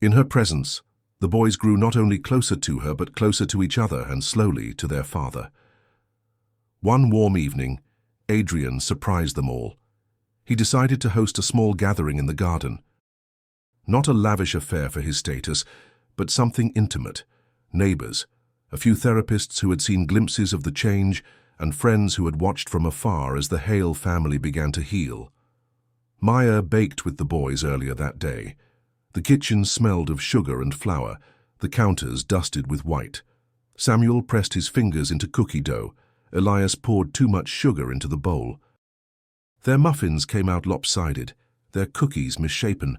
In her presence, the boys grew not only closer to her but closer to each other and slowly to their father. One warm evening, Adrian surprised them all. He decided to host a small gathering in the garden. Not a lavish affair for his status, but something intimate. Neighbors, a few therapists who had seen glimpses of the change, and friends who had watched from afar as the Hale family began to heal. Maya baked with the boys earlier that day. The kitchen smelled of sugar and flour, the counters dusted with white. Samuel pressed his fingers into cookie dough. Elias poured too much sugar into the bowl. Their muffins came out lopsided, their cookies misshapen,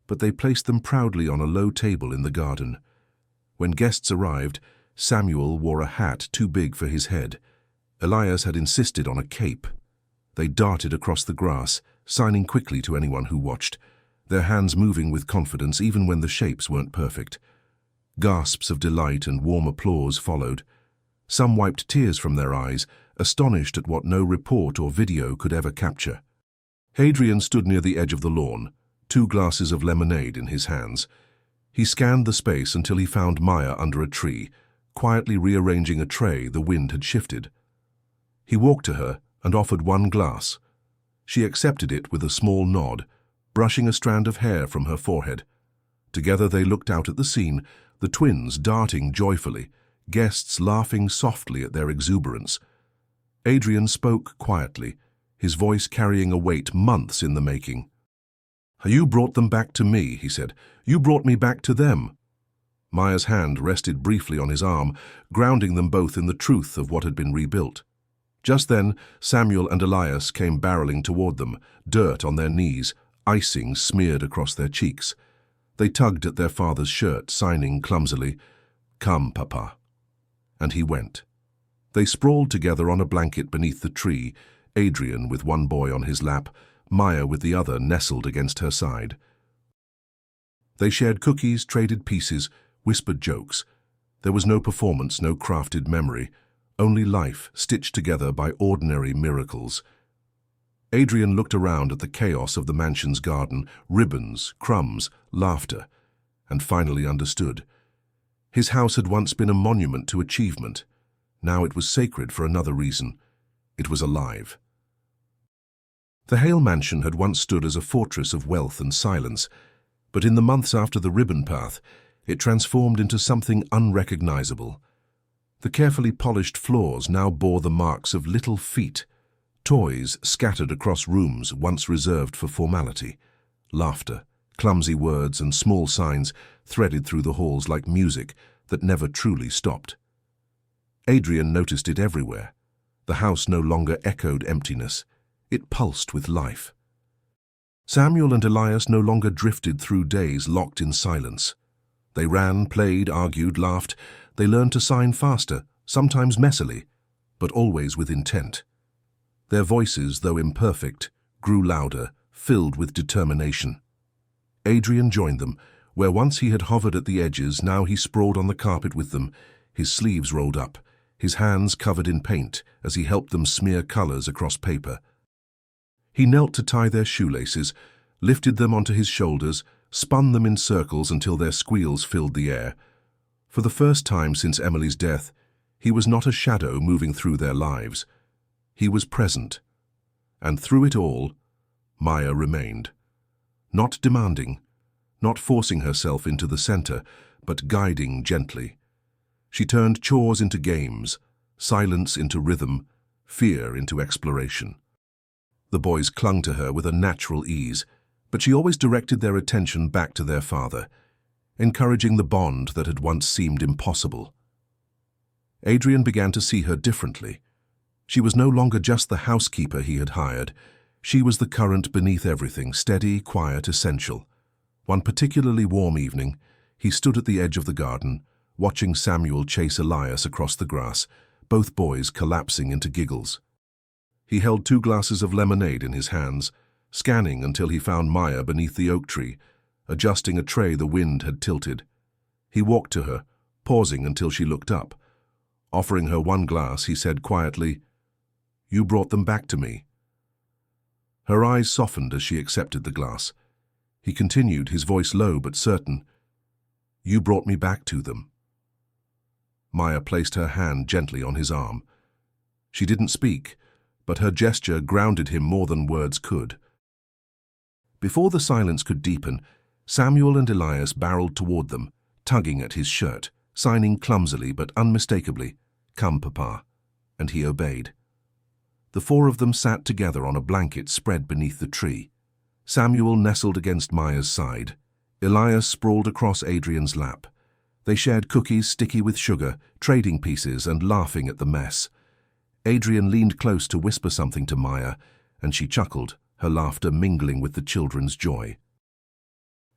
but they placed them proudly on a low table in the garden. When guests arrived, Samuel wore a hat too big for his head. Elias had insisted on a cape. They darted across the grass, signing quickly to anyone who watched, their hands moving with confidence even when the shapes weren't perfect. Gasps of delight and warm applause followed. Some wiped tears from their eyes, astonished at what no report or video could ever capture. Adrian stood near the edge of the lawn, 2 glasses of lemonade in his hands. He scanned the space until he found Maya under a tree, quietly rearranging a tray the wind had shifted. He walked to her and offered 1 glass. She accepted it with a small nod, brushing a strand of hair from her forehead. Together they looked out at the scene, the twins darting joyfully, guests laughing softly at their exuberance. Adrian spoke quietly, his voice carrying a weight months in the making. "You brought them back to me," he said. "You brought me back to them." Maya's hand rested briefly on his arm, grounding them both in the truth of what had been rebuilt. Just then, Samuel and Elias came barreling toward them, dirt on their knees, icing smeared across their cheeks. They tugged at their father's shirt, signing clumsily, "Come, Papa." And he went. They sprawled together on a blanket beneath the tree, Adrian with 1 boy on his lap, Maya with the other nestled against her side. They shared cookies, traded pieces, whispered jokes. There was no performance, no crafted memory, only life stitched together by ordinary miracles. Adrian looked around at the chaos of the mansion's garden, ribbons, crumbs, laughter, and finally understood. His house had once been a monument to achievement. Now it was sacred for another reason. It was alive. The Hale mansion had once stood as a fortress of wealth and silence, but in the months after the ribbon path, it transformed into something unrecognizable. The carefully polished floors now bore the marks of little feet, toys scattered across rooms once reserved for formality, laughter, clumsy words and small signs threaded through the halls like music that never truly stopped. Adrian noticed it everywhere. The house no longer echoed emptiness. It pulsed with life. Samuel and Elias no longer drifted through days locked in silence. They ran, played, argued, laughed. They learned to sign faster, sometimes messily, but always with intent. Their voices, though imperfect, grew louder, filled with determination. Adrian joined them. Where once he had hovered at the edges, now he sprawled on the carpet with them, his sleeves rolled up, his hands covered in paint as he helped them smear colors across paper. He knelt to tie their shoelaces, lifted them onto his shoulders, spun them in circles until their squeals filled the air. For the first time since Emily's death, he was not a shadow moving through their lives. He was present. And through it all, Maya remained. Not demanding, not forcing herself into the center, but guiding gently. She turned chores into games, silence into rhythm, fear into exploration. The boys clung to her with a natural ease, but she always directed their attention back to their father, encouraging the bond that had once seemed impossible. Adrian began to see her differently. She was no longer just the housekeeper he had hired. She was the current beneath everything, steady, quiet, essential. One particularly warm evening, he stood at the edge of the garden, watching Samuel chase Elias across the grass, both boys collapsing into giggles. He held 2 glasses of lemonade in his hands, scanning until he found Maya beneath the oak tree, adjusting a tray the wind had tilted. He walked to her, pausing until she looked up. Offering her 1 glass, he said quietly, "You brought them back to me." Her eyes softened as she accepted the glass. He continued, his voice low but certain, "You brought me back to them." Maya placed her hand gently on his arm. She didn't speak, but her gesture grounded him more than words could. Before the silence could deepen, Samuel and Elias barreled toward them, tugging at his shirt, signing clumsily but unmistakably, "Come, Papa," and he obeyed. The 4 of them sat together on a blanket spread beneath the tree. Samuel nestled against Maya's side. Elias sprawled across Adrian's lap. They shared cookies sticky with sugar, trading pieces and laughing at the mess. Adrian leaned close to whisper something to Maya, and she chuckled, her laughter mingling with the children's joy.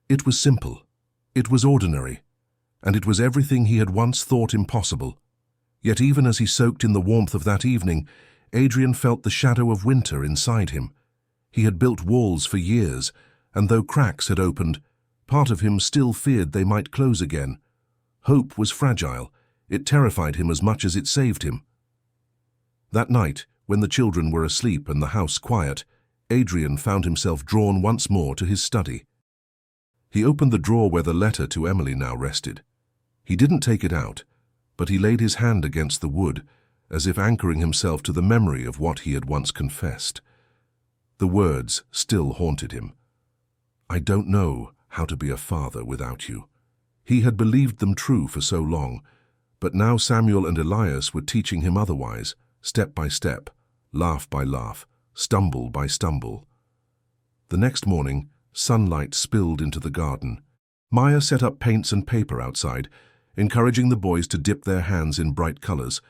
It was simple. It was ordinary. And it was everything he had once thought impossible. Yet even as he soaked in the warmth of that evening, Adrian felt the shadow of winter inside him. He had built walls for years, and though cracks had opened, part of him still feared they might close again. Hope was fragile. It terrified him as much as it saved him. That night, when the children were asleep and the house quiet, Adrian found himself drawn once more to his study. He opened the drawer where the letter to Emily now rested. He didn't take it out, but he laid his hand against the wood, as if anchoring himself to the memory of what he had once confessed. The words still haunted him. "I don't know how to be a father without you." He had believed them true for so long, but now Samuel and Elias were teaching him otherwise, step by step, laugh by laugh, stumble by stumble. The next morning, sunlight spilled into the garden. Maya set up paints and paper outside, encouraging the boys to dip their hands in bright colors.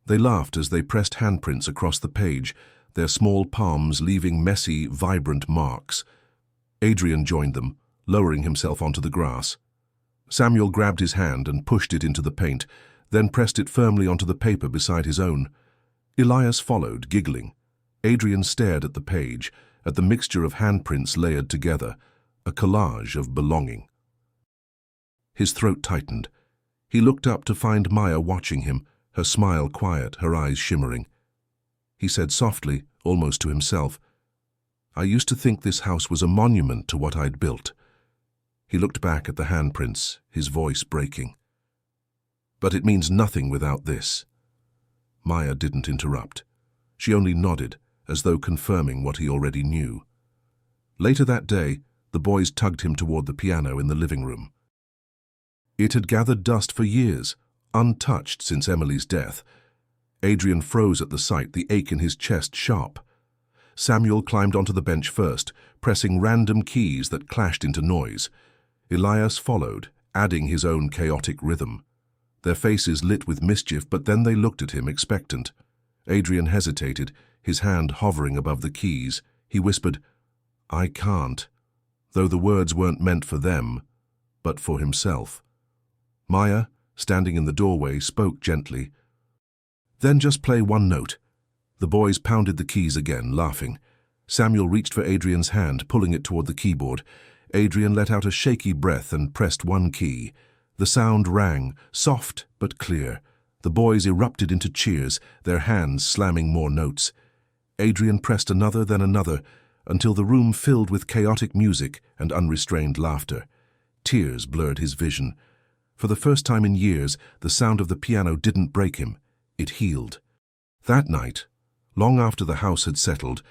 They laughed as they pressed handprints across the page, their small palms leaving messy, vibrant marks. Adrian joined them, lowering himself onto the grass. Samuel grabbed his hand and pushed it into the paint, then pressed it firmly onto the paper beside his own. Elias followed, giggling. Adrian stared at the page, at the mixture of handprints layered together, a collage of belonging. His throat tightened. He looked up to find Maya watching him, her smile quiet, her eyes shimmering. He said softly, almost to himself, I used to think this house was a monument to what I'd built." He looked back at the handprints, his voice breaking. "But it means nothing without this." Maya didn't interrupt. She only nodded, as though confirming what he already knew. Later that day, the boys tugged him toward the piano in the living room. It had gathered dust for years, untouched since Emily's death. Adrian froze at the sight, the ache in his chest sharp. Samuel climbed onto the bench first, pressing random keys that clashed into noise. Elias followed, adding his own chaotic rhythm. Their faces lit with mischief, but then they looked at him expectant. Adrian hesitated, his hand hovering above the keys. He whispered, "I can't," though the words weren't meant for them, but for himself. Maya, standing in the doorway, spoke gently. "Then just play one note." The boys pounded the keys again, laughing. Samuel reached for Adrian's hand, pulling it toward the keyboard. Adrian let out a shaky breath and pressed one key. The sound rang, soft but clear. The boys erupted into cheers, their hands slamming more notes. Adrian pressed another, then another, until the room filled with chaotic music and unrestrained laughter. Tears blurred his vision. For the first time in years, the sound of the piano didn't break him. It healed. That night, long after the house had settled,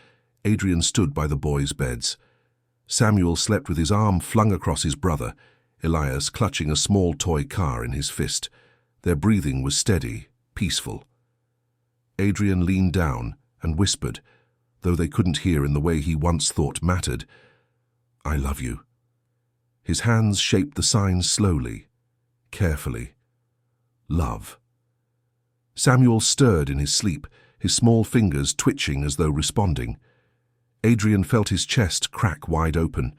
Adrian stood by the boys' beds. Samuel slept with his arm flung across his brother, Elias clutching a small toy car in his fist. Their breathing was steady, peaceful. Adrian leaned down and whispered, though they couldn't hear in the way he once thought mattered, "I love you." His hands shaped the signs slowly, carefully. Love. Samuel stirred in his sleep, his small fingers twitching as though responding. Adrian felt his chest crack wide open.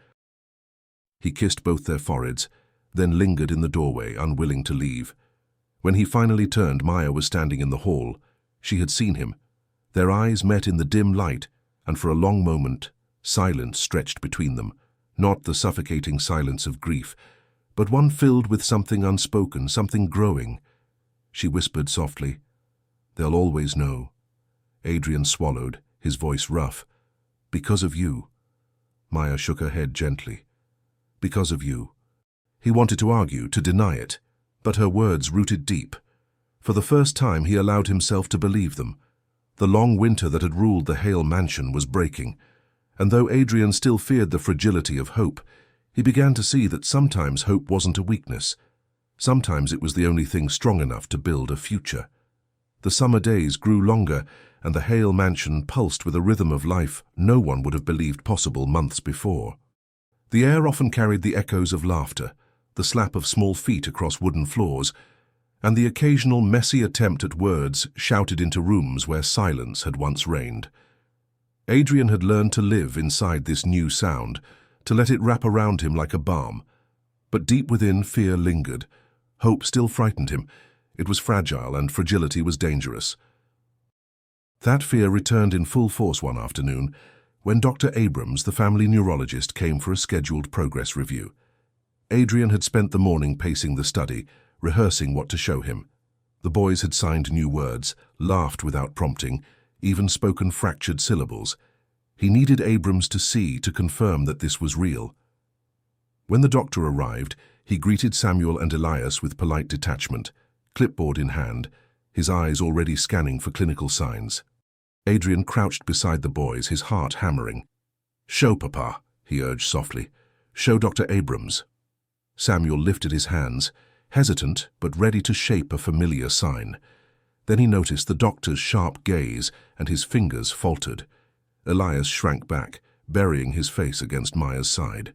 He kissed both their foreheads, then lingered in the doorway, unwilling to leave. When he finally turned, Maya was standing in the hall. She had seen him. Their eyes met in the dim light, and for a long moment, silence stretched between them, not the suffocating silence of grief, but one filled with something unspoken, something growing. She whispered softly, "They'll always know." Adrian swallowed, his voice rough. "Because of you." Maya shook her head gently. "Because of you." He wanted to argue, to deny it, but her words rooted deep. For the first time he allowed himself to believe them. The long winter that had ruled the Hale mansion was breaking, and though Adrian still feared the fragility of hope, he began to see that sometimes hope wasn't a weakness. Sometimes it was the only thing strong enough to build a future. The summer days grew longer, and the Hale mansion pulsed with a rhythm of life no one would have believed possible months before. The air often carried the echoes of laughter, the slap of small feet across wooden floors, and the occasional messy attempt at words shouted into rooms where silence had once reigned. Adrian had learned to live inside this new sound, to let it wrap around him like a balm. But deep within, fear lingered. Hope still frightened him. It was fragile, and fragility was dangerous. That fear returned in full force one afternoon, when Dr. Abrams, the family neurologist, came for a scheduled progress review. Adrian had spent the morning pacing the study, rehearsing what to show him. The boys had signed new words, laughed without prompting, even spoken fractured syllables. He needed Abrams to see, to confirm that this was real. When the doctor arrived, he greeted Samuel and Elias with polite detachment, clipboard in hand, his eyes already scanning for clinical signs. Adrian crouched beside the boys, his heart hammering. "Show, Papa," he urged softly. "Show Dr. Abrams." Samuel lifted his hands, hesitant but ready to shape a familiar sign. Then he noticed the doctor's sharp gaze, and his fingers faltered. Elias shrank back, burying his face against Maya's side.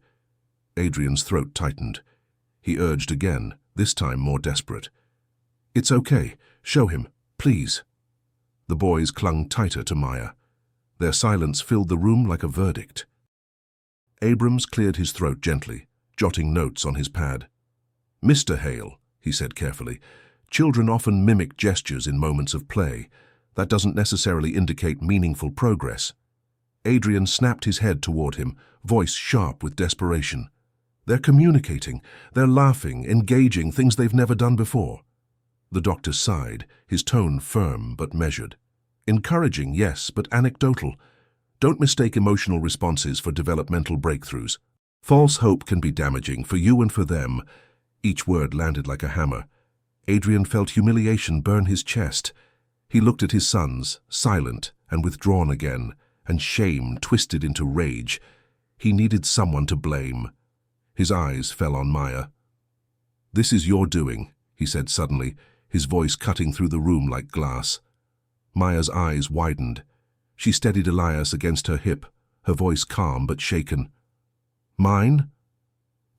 Adrian's throat tightened. He urged again, this time more desperate. "It's okay. Show him, please." The boys clung tighter to Maya. Their silence filled the room like a verdict. Abrams cleared his throat gently, jotting notes on his pad. "Mr. Hale," he said carefully, "children often mimic gestures in moments of play. That doesn't necessarily indicate meaningful progress." Adrian snapped his head toward him, voice sharp with desperation. "They're communicating. They're laughing, engaging, things they've never done before." The doctor sighed, his tone firm but measured. "Encouraging, yes, but anecdotal. Don't mistake emotional responses for developmental breakthroughs. False hope can be damaging for you and for them. Each word landed like a hammer. Adrian felt humiliation burn his chest. He looked at his sons, silent and withdrawn again, and shame twisted into rage. He needed someone to blame. His eyes fell on Maya. "This is your doing," he said suddenly, his voice cutting through the room like glass. Maya's eyes widened. She steadied Elias against her hip, her voice calm but shaken. "Mine?"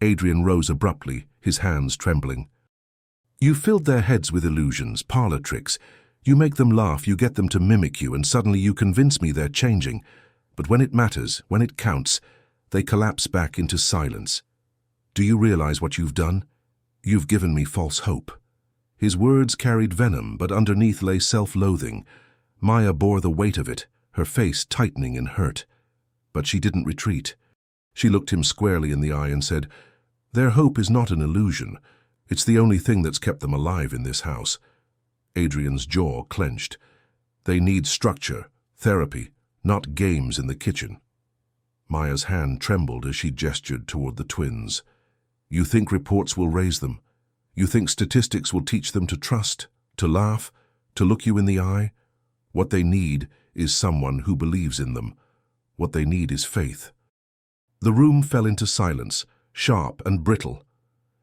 Adrian rose abruptly, his hands trembling. "You filled their heads with illusions, parlor tricks. You make them laugh, you get them to mimic you, and suddenly you convince me they're changing. But when it matters, when it counts, they collapse back into silence. Do you realize what you've done? You've given me false hope." His words carried venom, but underneath lay self-loathing. Maya bore the weight of it, her face tightening in hurt. But she didn't retreat. She looked him squarely in the eye and said, "Their hope is not an illusion. It's the only thing that's kept them alive in this house." Adrian's jaw clenched. "They need structure, therapy, not games in the kitchen." Maya's hand trembled as she gestured toward the twins. "You think reports will raise them? You think statistics will teach them to trust, to laugh, to look you in the eye? What they need is someone who believes in them. What they need is faith." The room fell into silence, sharp and brittle.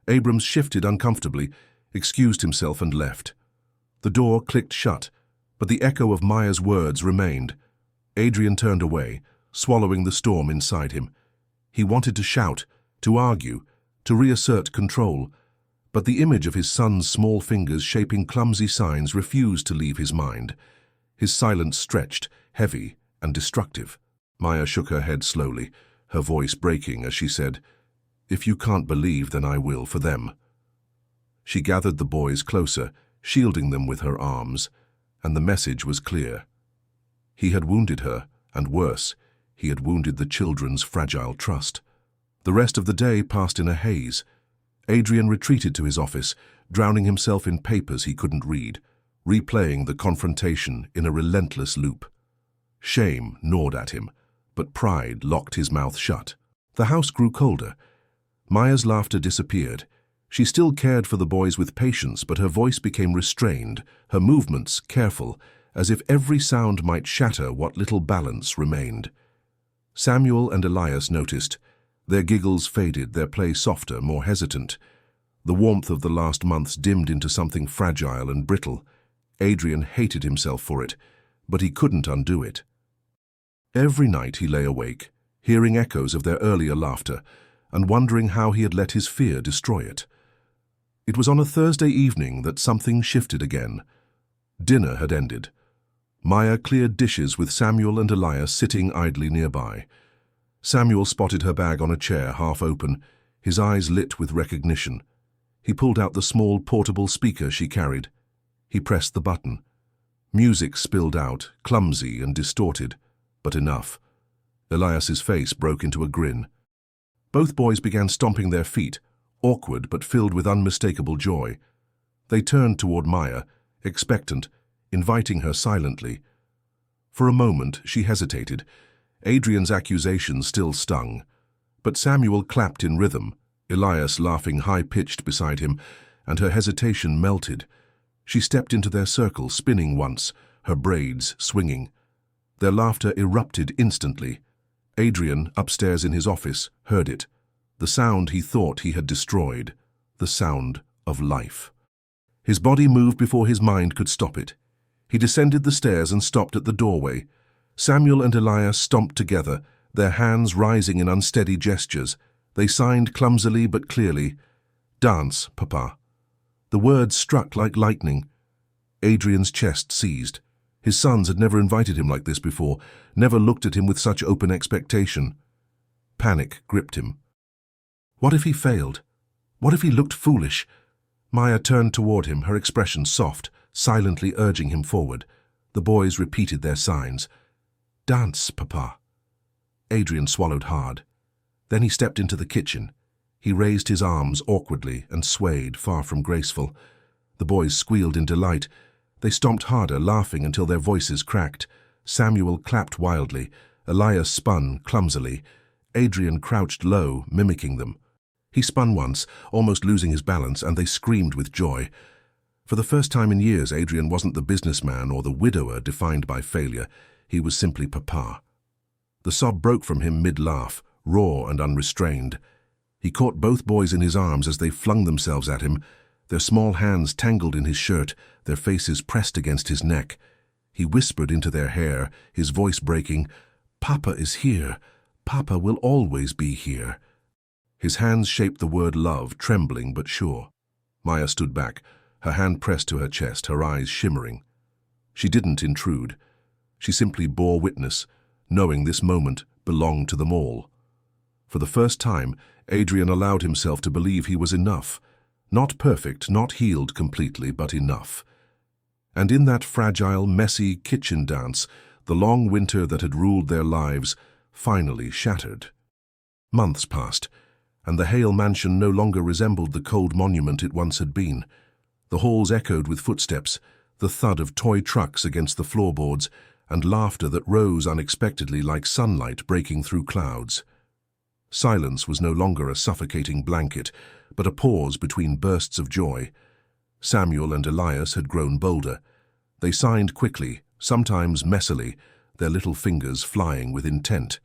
Abrams shifted uncomfortably, excused himself and left. The door clicked shut, but the echo of Maya's words remained. Adrian turned away, swallowing the storm inside him. He wanted to shout, to argue, to reassert control, but the image of his son's small fingers shaping clumsy signs refused to leave his mind. His silence stretched, heavy and destructive. Maya shook her head slowly, her voice breaking as she said, "If you can't believe, then I will for them." She gathered the boys closer, shielding them with her arms, and the message was clear. He had wounded her, and worse, he had wounded the children's fragile trust. The rest of the day passed in a haze. Adrian retreated to his office, drowning himself in papers he couldn't read, replaying the confrontation in a relentless loop. Shame gnawed at him, but pride locked his mouth shut. The house grew colder. Maya's laughter disappeared. She still cared for the boys with patience, but her voice became restrained, her movements careful, as if every sound might shatter what little balance remained. Samuel and Elias noticed. Their giggles faded, their play softer, more hesitant. The warmth of the last months dimmed into something fragile and brittle. Adrian hated himself for it, but he couldn't undo it. Every night he lay awake, hearing echoes of their earlier laughter, and wondering how he had let his fear destroy it. It was on a Thursday evening that something shifted again. Dinner had ended. Maya cleared dishes with Samuel and Elias sitting idly nearby. Samuel spotted her bag on a chair, half open, his eyes lit with recognition. He pulled out the small portable speaker she carried. He pressed the button. Music spilled out, clumsy and distorted, but enough. Elias's face broke into a grin. Both boys began stomping their feet, awkward but filled with unmistakable joy. They turned toward Maya, expectant, inviting her silently. For a moment she hesitated. Adrian's accusations still stung. But Samuel clapped in rhythm, Elias laughing high-pitched beside him, and her hesitation melted. She stepped into their circle, spinning once, her braids swinging. Their laughter erupted instantly. Adrian, upstairs in his office, heard it. The sound he thought he had destroyed, the sound of life. His body moved before his mind could stop it. He descended the stairs and stopped at the doorway. Samuel and Elias stomped together, their hands rising in unsteady gestures. They signed clumsily but clearly, "Dance, Papa." The words struck like lightning. Adrian's chest seized. His sons had never invited him like this before, never looked at him with such open expectation. Panic gripped him. What if he failed? What if he looked foolish? Maya turned toward him, her expression soft, silently urging him forward. The boys repeated their signs. "Dance, Papa." Adrian swallowed hard. Then he stepped into the kitchen. He raised his arms awkwardly and swayed, far from graceful. The boys squealed in delight. They stomped harder, laughing until their voices cracked. Samuel clapped wildly. Elias spun clumsily. Adrian crouched low, mimicking them. He spun once, almost losing his balance, and they screamed with joy. For the first time in years, Adrian wasn't the businessman or the widower defined by failure. He was simply Papa. The sob broke from him mid-laugh, raw and unrestrained. He caught both boys in his arms as they flung themselves at him, their small hands tangled in his shirt, their faces pressed against his neck. He whispered into their hair, his voice breaking, "Papa is here. Papa will always be here." His hands shaped the word love, trembling but sure. Maya stood back, her hand pressed to her chest, her eyes shimmering. She didn't intrude. She simply bore witness, knowing this moment belonged to them all. For the first time, Adrian allowed himself to believe he was enough. Not perfect, not healed completely, but enough. And in that fragile, messy kitchen dance, the long winter that had ruled their lives finally shattered. Months passed, and the Hale mansion no longer resembled the cold monument it once had been. The halls echoed with footsteps, the thud of toy trucks against the floorboards, and laughter that rose unexpectedly like sunlight breaking through clouds. Silence was no longer a suffocating blanket, but a pause between bursts of joy. Samuel and Elias had grown bolder. They signed quickly, sometimes messily, their little fingers flying with intent.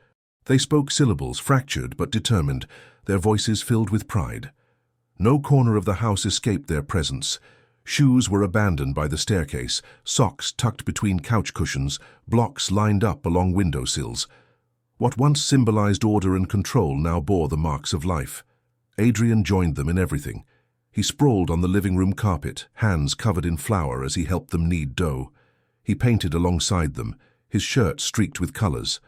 They spoke syllables, fractured but determined, their voices filled with pride. No corner of the house escaped their presence. Shoes were abandoned by the staircase, socks tucked between couch cushions, blocks lined up along windowsills. What once symbolized order and control now bore the marks of life. Adrian joined them in everything. He sprawled on the living room carpet, hands covered in flour as he helped them knead dough. He painted alongside them, his shirt streaked with colors.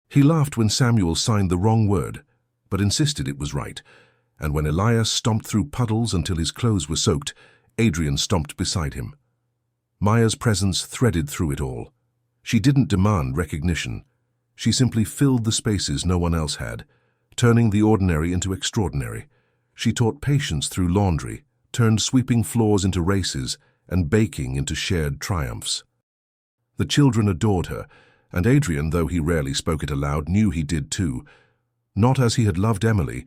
He laughed when Samuel signed the wrong word, but insisted it was right. And when Elias stomped through puddles until his clothes were soaked, Adrian stomped beside him. Maya's presence threaded through it all. She didn't demand recognition. She simply filled the spaces no one else had, turning the ordinary into extraordinary. She taught patience through laundry, turned sweeping floors into races, and baking into shared triumphs. The children adored her, and Adrian, though he rarely spoke it aloud, knew he did too. Not as he had loved Emily,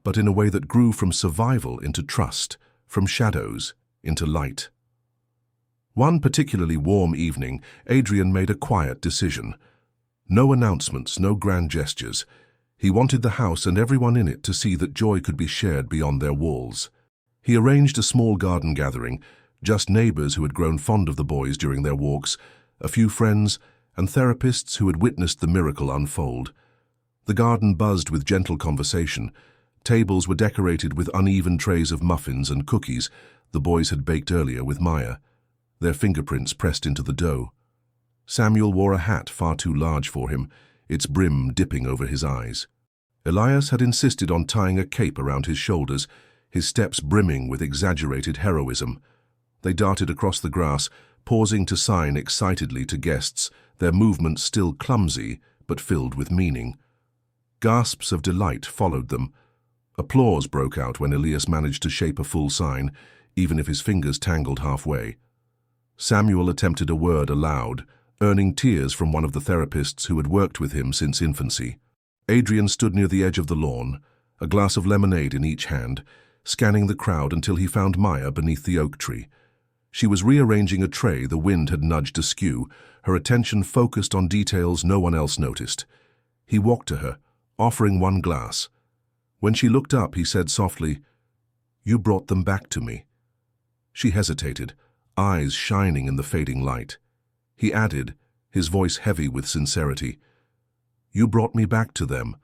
but in a way that grew from survival into trust, from shadows into light. One particularly warm evening, Adrian made a quiet decision. No announcements, no grand gestures. He wanted the house and everyone in it to see that joy could be shared beyond their walls. He arranged a small garden gathering, just neighbors who had grown fond of the boys during their walks, a few friends, and therapists who had witnessed the miracle unfold. The garden buzzed with gentle conversation. Tables were decorated with uneven trays of muffins and cookies the boys had baked earlier with Maya, their fingerprints pressed into the dough. Samuel wore a hat far too large for him, its brim dipping over his eyes. Elias had insisted on tying a cape around his shoulders, his steps brimming with exaggerated heroism. They darted across the grass, pausing to sign excitedly to guests, their movements still clumsy but filled with meaning. Gasps of delight followed them. Applause broke out when Elias managed to shape a full sign, even if his fingers tangled halfway. Samuel attempted a word aloud, earning tears from one of the therapists who had worked with him since infancy. Adrian stood near the edge of the lawn, a glass of lemonade in each hand, scanning the crowd until he found Maya beneath the oak tree. She was rearranging a tray the wind had nudged askew, her attention focused on details no one else noticed. He walked to her, offering one glass. When she looked up, he said softly, "You brought them back to me." She hesitated, eyes shining in the fading light. He added, his voice heavy with sincerity, "You brought me back to them."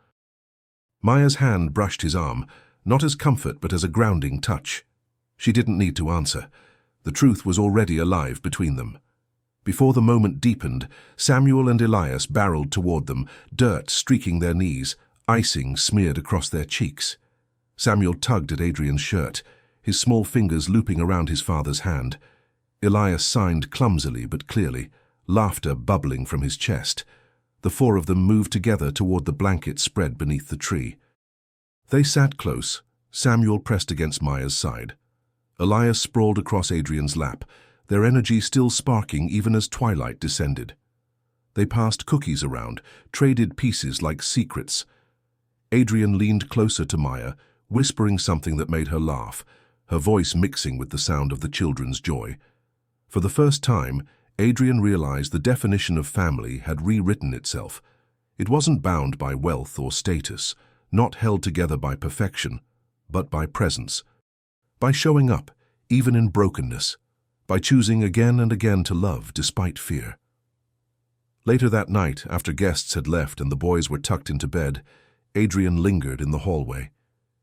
Maya's hand brushed his arm, not as comfort but as a grounding touch. She didn't need to answer. The truth was already alive between them. Before the moment deepened, Samuel and Elias barreled toward them, dirt streaking their knees, icing smeared across their cheeks. Samuel tugged at Adrian's shirt, his small fingers looping around his father's hand. Elias signed clumsily but clearly, laughter bubbling from his chest. The four of them moved together toward the blanket spread beneath the tree. They sat close, Samuel pressed against Maya's side. Elias sprawled across Adrian's lap, their energy still sparking even as twilight descended. They passed cookies around, traded pieces like secrets. Adrian leaned closer to Maya, whispering something that made her laugh, her voice mixing with the sound of the children's joy. For the first time, Adrian realized the definition of family had rewritten itself. It wasn't bound by wealth or status, not held together by perfection, but by presence. By showing up, even in brokenness, by choosing again and again to love despite fear. Later that night, after guests had left and the boys were tucked into bed, Adrian lingered in the hallway.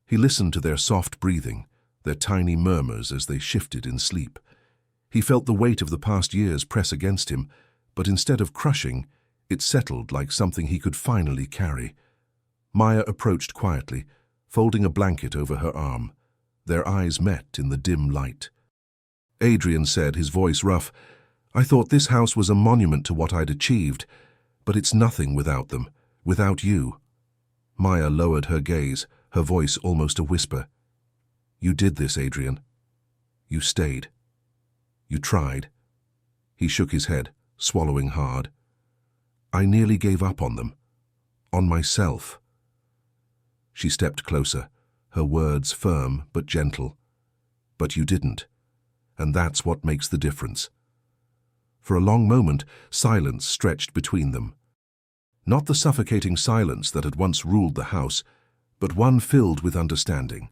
He listened to their soft breathing, their tiny murmurs as they shifted in sleep. He felt the weight of the past years press against him, but instead of crushing, it settled like something he could finally carry. Maya approached quietly, folding a blanket over her arm. Their eyes met in the dim light. Adrian said, his voice rough, "I thought this house was a monument to what I'd achieved, but it's nothing without them, without you." Maya lowered her gaze, her voice almost a whisper. "You did this, Adrian. You stayed. You tried." He shook his head, swallowing hard. "I nearly gave up on them. On myself." She stepped closer, her words firm but gentle. "But you didn't. And that's what makes the difference." For a long moment, silence stretched between them. Not the suffocating silence that had once ruled the house, but one filled with understanding.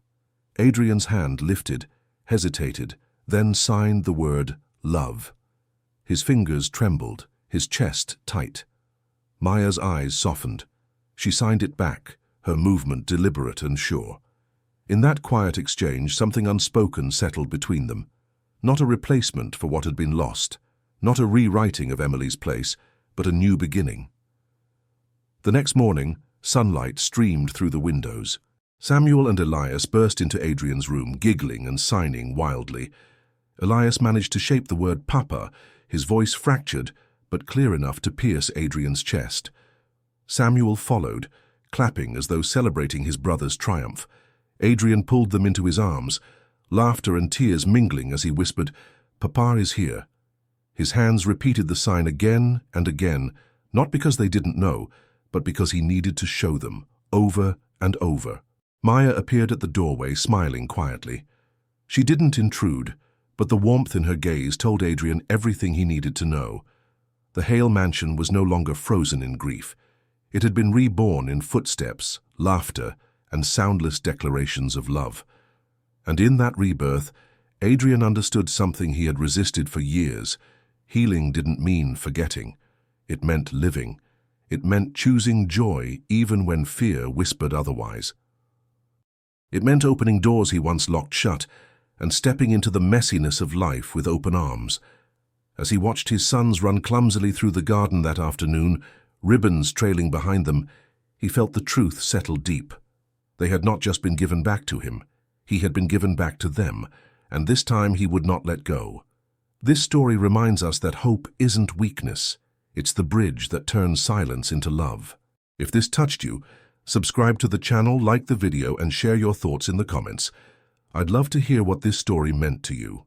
Adrian's hand lifted, hesitated, then signed the word love. His fingers trembled, his chest tight. Maya's eyes softened. She signed it back, her movement deliberate and sure. In that quiet exchange, something unspoken settled between them. Not a replacement for what had been lost, not a rewriting of Emily's place, but a new beginning. The next morning, sunlight streamed through the windows. Samuel and Elias burst into Adrian's room, giggling and signing wildly. Elias managed to shape the word Papa, his voice fractured, but clear enough to pierce Adrian's chest. Samuel followed, clapping as though celebrating his brother's triumph. Adrian pulled them into his arms, laughter and tears mingling as he whispered, "Papa is here." His hands repeated the sign again and again, not because they didn't know, but because he needed to show them, over and over. Maya appeared at the doorway, smiling quietly. She didn't intrude, but the warmth in her gaze told Adrian everything he needed to know. The Hale mansion was no longer frozen in grief. It had been reborn in footsteps, laughter, and soundless declarations of love. And in that rebirth, Adrian understood something he had resisted for years. Healing didn't mean forgetting. It meant living. It meant choosing joy even when fear whispered otherwise. It meant opening doors he once locked shut and stepping into the messiness of life with open arms. As he watched his sons run clumsily through the garden that afternoon, ribbons trailing behind them, he felt the truth settle deep. They had not just been given back to him. He had been given back to them, and this time he would not let go. This story reminds us that hope isn't weakness. It's the bridge that turns silence into love. If this touched you, subscribe to the channel, like the video, and share your thoughts in the comments. I'd love to hear what this story meant to you.